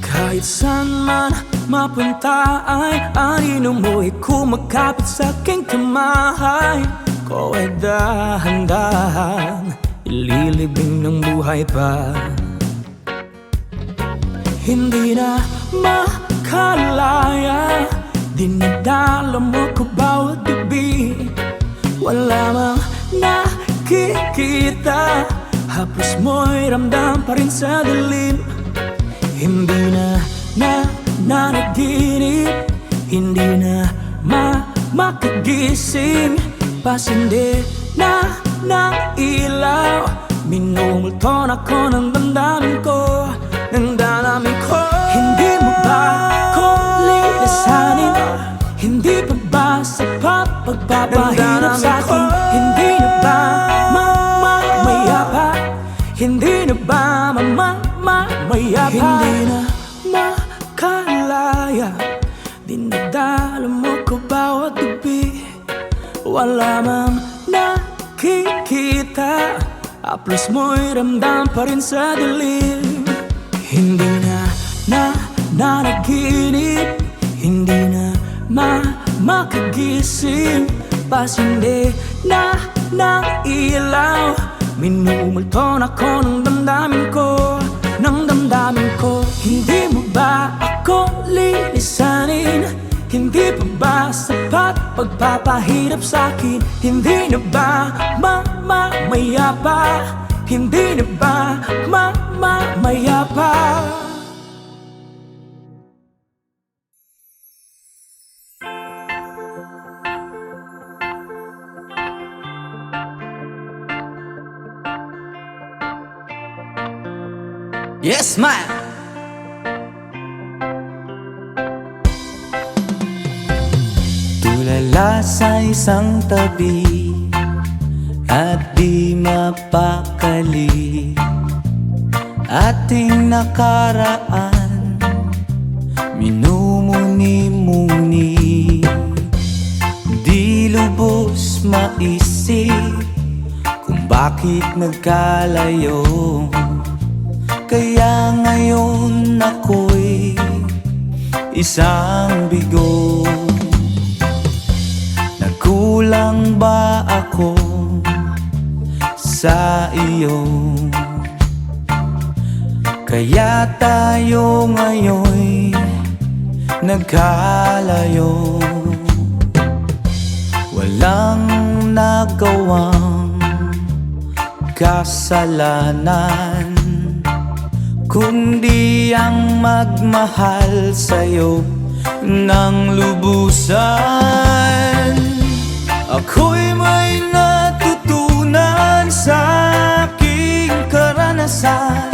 Kahit saan man mapunta ay anino mo'y kumakapit sa aking kamay. Ko ay dahan-dahan ililibing ng buhay pa. Hindi na makalaya, dinadala mo ko bawat gabi. Wala mang nakikita, haplos mo'y ramdam pa rin sa dilim. Hindi na nananaginip, hindi na makagising. Pasindi na ng ilaw, minumulton ako ng damdamin ko, ng damdamin ko. Hindi mo ba ako lilisanin? Hindi pa ba sapat pagpapahirap sa'kin? Hindi na ba mamayapa? Hindi na ba mamayapa? Hindi na makalaya, dinadala mo ko bawat gabi. Wala mang nakikita, haplos mo'y ramdam pa rin sa dilim. Hindi na nanaginip, hindi na makagising. Pasindi na ng ilaw, minumulton ako ng damdamin ko, ng damdamin ko. Hindi mo ba ako lilisanin? Hindi pa ba sapat pagpapahirap sa'kin? Hindi na ba mamayapa? Hindi na ba mamayapa? Yes, man! Tulala sa isang tabi at di mapakali, ating nakaraan minumuni-muni. Di lubos maisip kung bakit nagkalayo, kaya ngayon ako'y isang bigo. Nagkulang ba ako sa iyo? Kaya tayo ngayon'y nagkalayo. Walang nagawang kasalanan, kundi ang magmahal sa'yo ng lubusan. Ako'y may natutunan sa aking karanasan,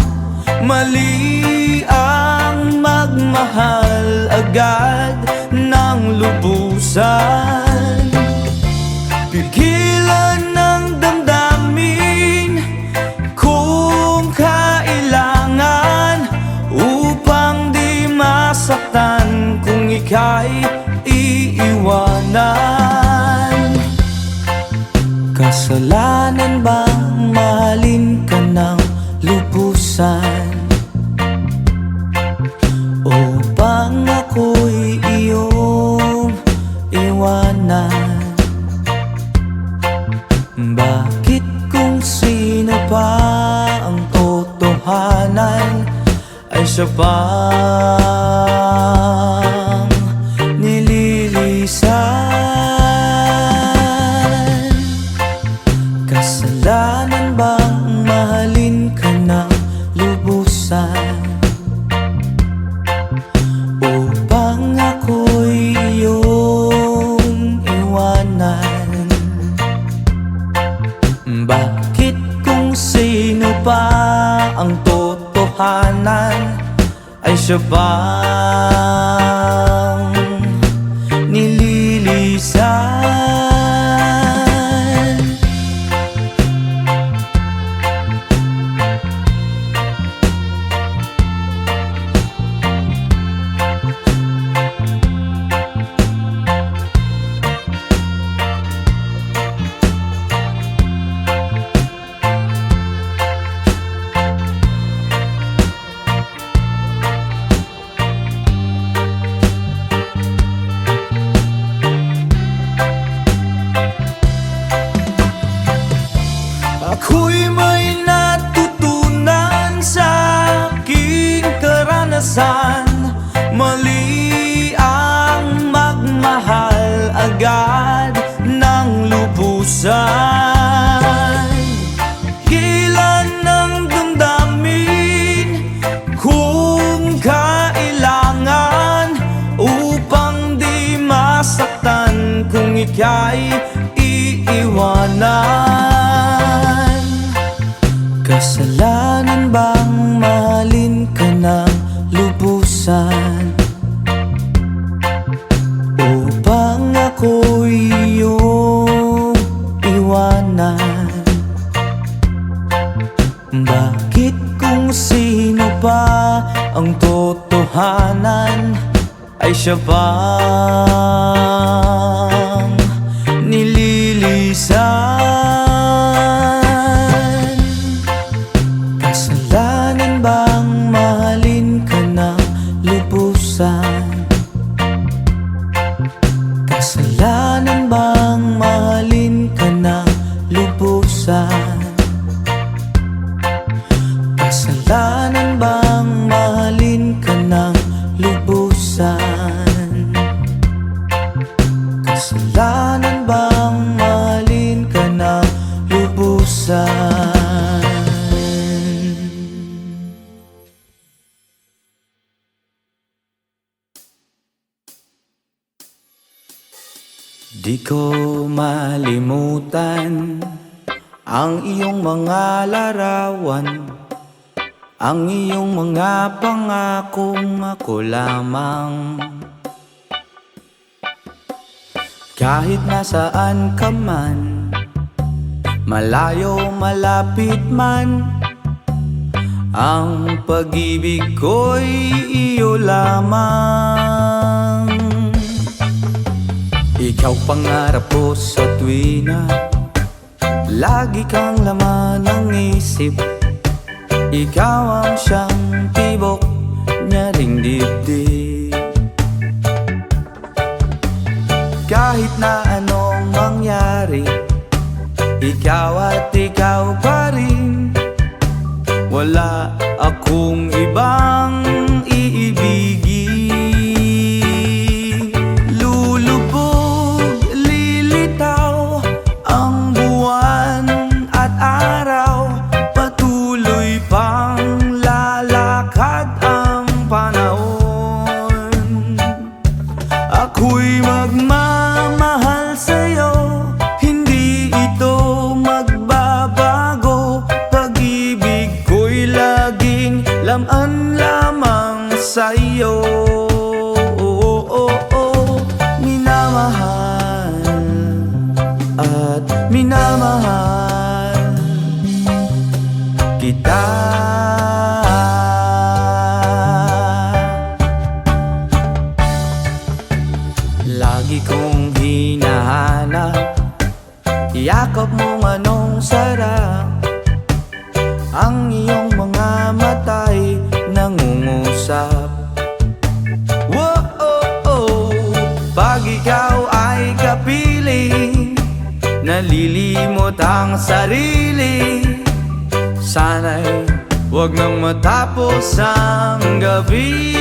mali ang magmahal agad ng lubusan. Pigilan ng damdamin kung kailangan, upang di masaktan kung ika'y iiwanan. Kasalanan bang mahalin ka ng lubusan, o bang ako'y iyong iwanan? Bakit kung sino pa ang totohanan ay siya pang nililisan? Kasalanan bang mahalin ka ng lubusan, upang ako'y iyong iwanan? Bakit kung sino pa ang totohanan ay siya bang nililisan? ika'y iiwanan. Kasalanan bang mahalin ka ng lubusan, upang ako'y iyong iwanan? Bakit kung sino pa ang totohanan ay siya bang nililisan? Kasalanan bang mahalin ka ng lubusan? Kasalanan bang mahalin ka ng lubusan? Kasalanan bang mahalin ka ng lubusan? Kasalanan bang mahalin ka ng lubusan? Di ko malimutan ang iyong mga larawan, ang iyong mga pangakong ako lamang. Kahit nasaan ka man, malayo malapit man, ang pag-ibig ko'y iyo lamang. Ikaw pangarap ko sa tuwina, lagi kang laman ng isip. Ikaw ang siyang tibok niya ring dibdib. Kahit na anong mangyari, ikaw at ikaw pa rin. Wala akong ibang iibigin. Lulubog, lilitaw ang buwan at araw, patuloy pang lalakad ang panahon. Ako'y magmamahal sa'yo, hindi ito magbabago. Pag-ibig ko'y laging laman lamang sa'yo. Minamahal at minamahal kita. Lagi kong hinahanap, yakap mong anong sarap, ang iyong mga mata'y nangungusap. Whoa, pag ikaw ay kapiling, nalilimot ang sarili. Sana'y huwag nang matapos ang gabi.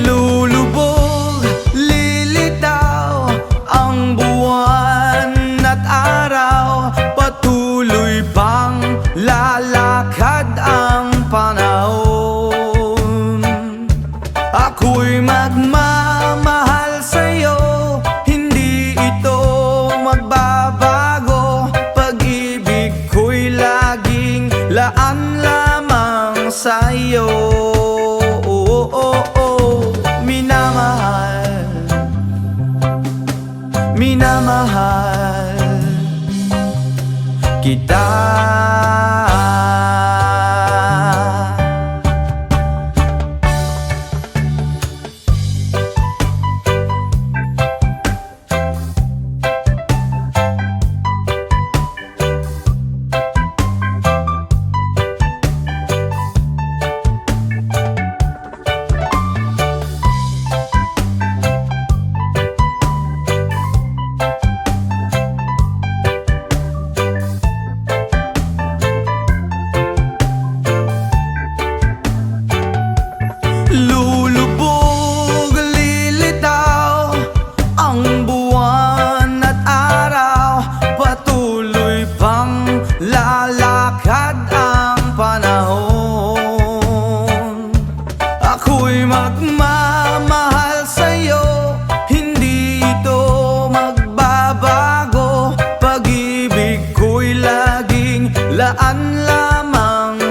Lulubog, lilitaw ang buwan at araw, patuloy pang lalakad ang panahon. Ako'y magmamahal sa'yo, hindi ito magbabago. Pag-ibig ko'y laging laan lamang sa'yo. Minamahal, minamahal kita.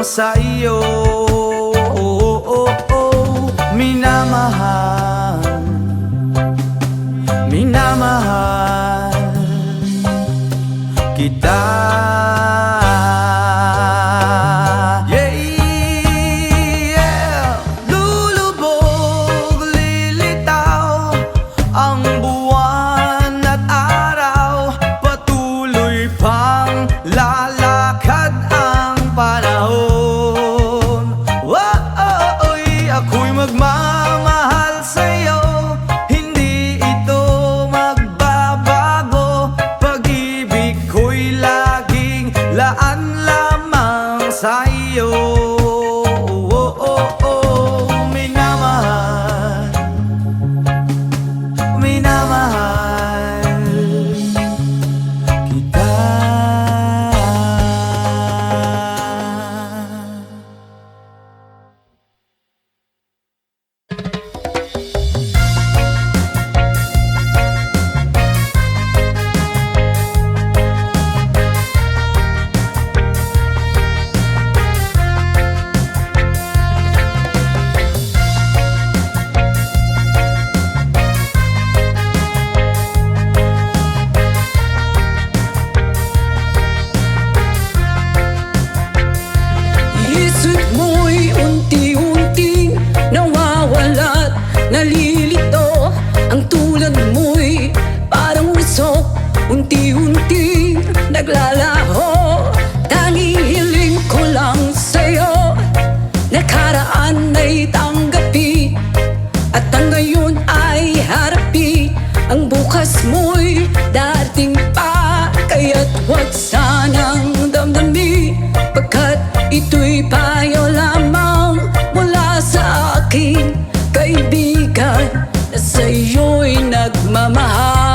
sa iyo. Minamahal, minamahal kita. Lulubog, lilitaw ang buwan at araw, patuloy pang lalakad ang panahon. Ako'y magmamahal sa'yo, hindi ito magbabago. Pag-ibig ko'y laging laan lamang sa'yo. Minamahal, minamahal kita. Isip mo'y unti-unting nawawala't nalilito. Ang tulad mo'y parang usok, unti-unting naglalaho. Tanging hiling ko lang sa'yo, nakaraan ay tanggapi, at ang ngayon ay harapi. Ang bukas mo'y dating pa, kaya't huwag sanang damdami, pagkat ito'y payo lamang mula sa aking kaibigan na sa'yo'y nagmamahal.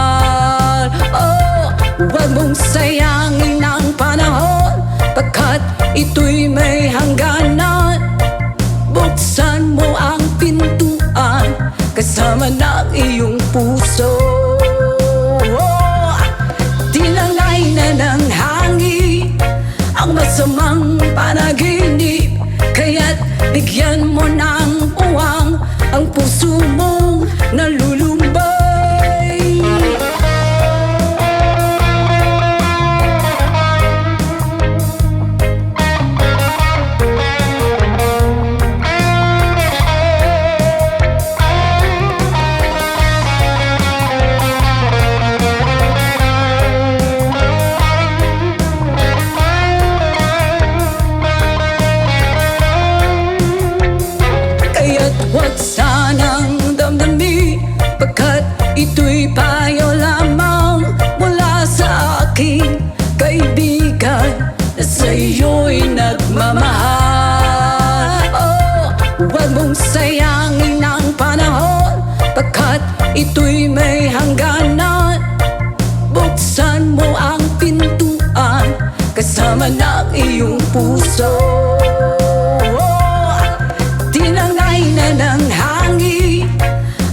Huwag mong sayangin ang panahon, pagkat ito'y may hangganan. Buksan mo ang pintuan kasama ng iyong puso. Tinangay na ng hangin ang masamang panaginip, kaya't bigyan mo ng puwang ang puso mong nalulumbay. Kaya't huwag sanang damdami, pagkat ito'y payo lamang mula sa aking kaibigan na sa'yo'y nagmamahal. Huwag mong sayangin ang panahon, pagkat ito'y may hangganan. Buksan mo ang pintuan kasama ng iyong puso. Tinangay na ng hangin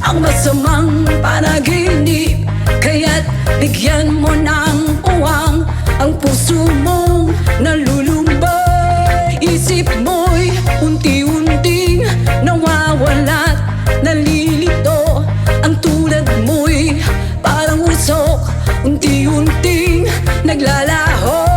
ang masamang panaginip, kaya't bigyan mo ng puwang ang puso mong nalulumbay. Isip mo'y unti-unting nawawala't nalilito. Ang tulad mo'y parang usok, unti-unting naglalaho.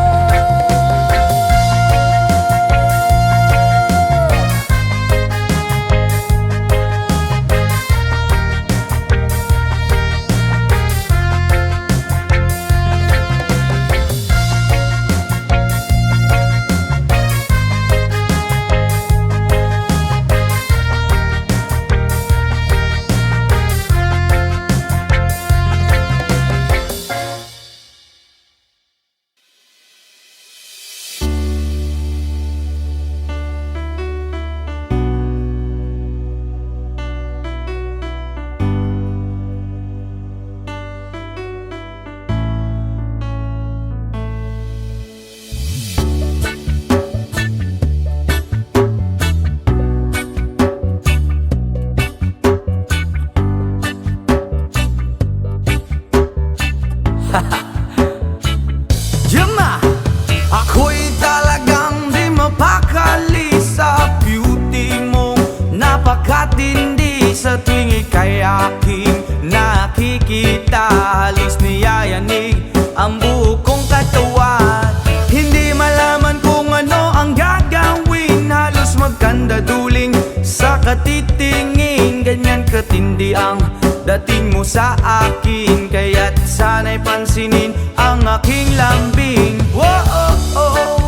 sa tuwing ika'y aking nakikita. Halos niyayanig ang buo kong katawan. Hindi malaman kung ano ang gagawin. Halos magkandaduling sa katitingin. Ganyan katindi ang dating mo sa akin, kaya't sana'y pansinin ang aking lambing. Whoa, oh, oh.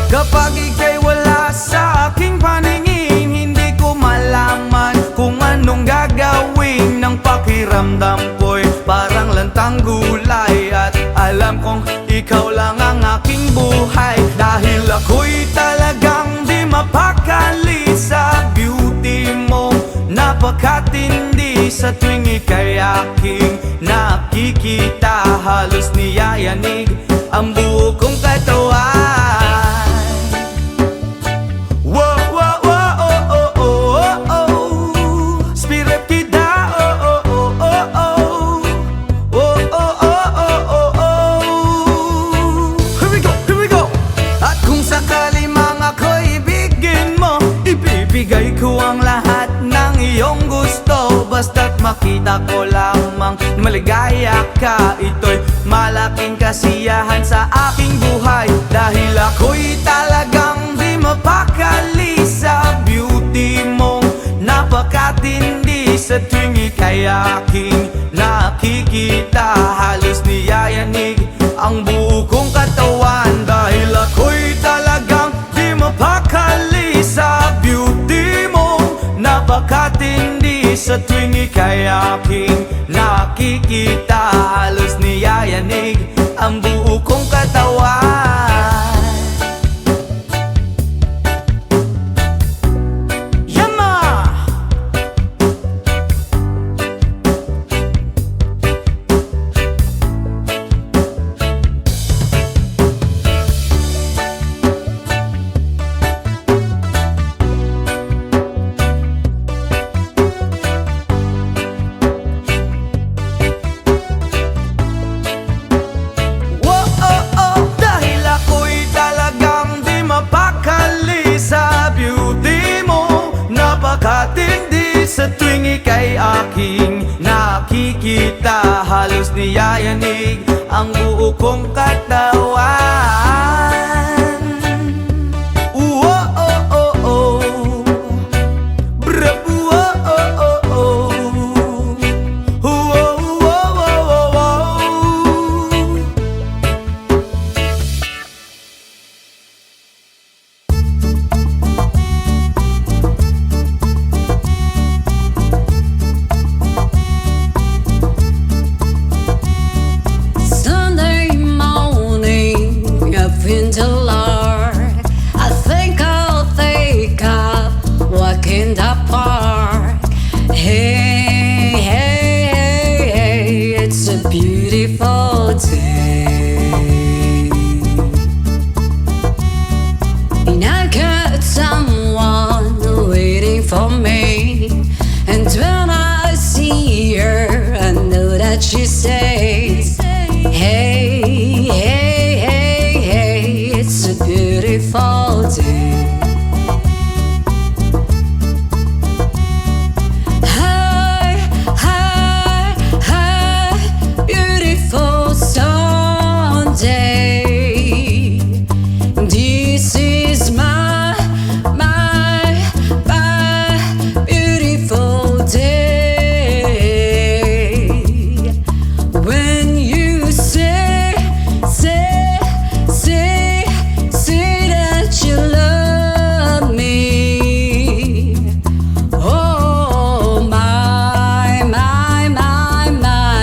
Kapag ika'y wala sa aking paningin, hindi ko malaman kung anong gagawin. Ng pakiramdam ko'y parang lantang gulay, at alam kong ikaw lang ang aking buhay. Dahil ako'y talagang di mapakali sa beauty mo. Napakatindi sa tuwing ika'y aking nakikita. Halos niyayanig ang buo kong katawan. Ibibigay ko ang lahat ng iyong gusto, basta't makita ko lamang maligaya ka. Ito'y malaking kasiyahan sa aking buhay, dahil ako'y talagang di mapakali sa beauty mong napakatindi. Sa tuwing ika'y aking nakikita, halos niyayanig ang buo kong katawan. Dahil ako'y talagang di mapakali sa beauty mo, napakatindi. Sa tuwing ika'y aking nakikita, halos niyayanig ang buo kong katawan. Yama! Napakatindi sa tuwing ika'y aking nakikita, halos niyayanig ang buo kong katawan. Oh, oh, oh, oh. Brap, oh, oh, oh, oh. Oh, oh, oh, oh, oh. Sunday morning, up into Lord, I think I'll take up walk in the park. Hey, hey, hey, hey, it's a beautiful day, and I got someone waiting for me. And when I see her, I know that she says, hey, hey, hey, hey, it's a beautiful day. Hi, hi, hi, beautiful Sunday. This is my beautiful day. When you say that you love me. Oh my,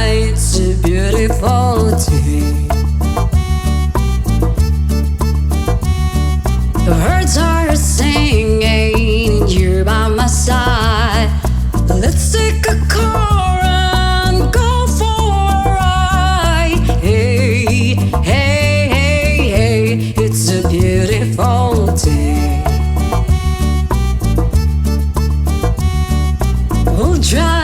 it's a beautiful day. The birds are singing, you're by my side. Let's take a car and go for a ride. Hey, hey, hey, hey, it's a beautiful day. We'll drive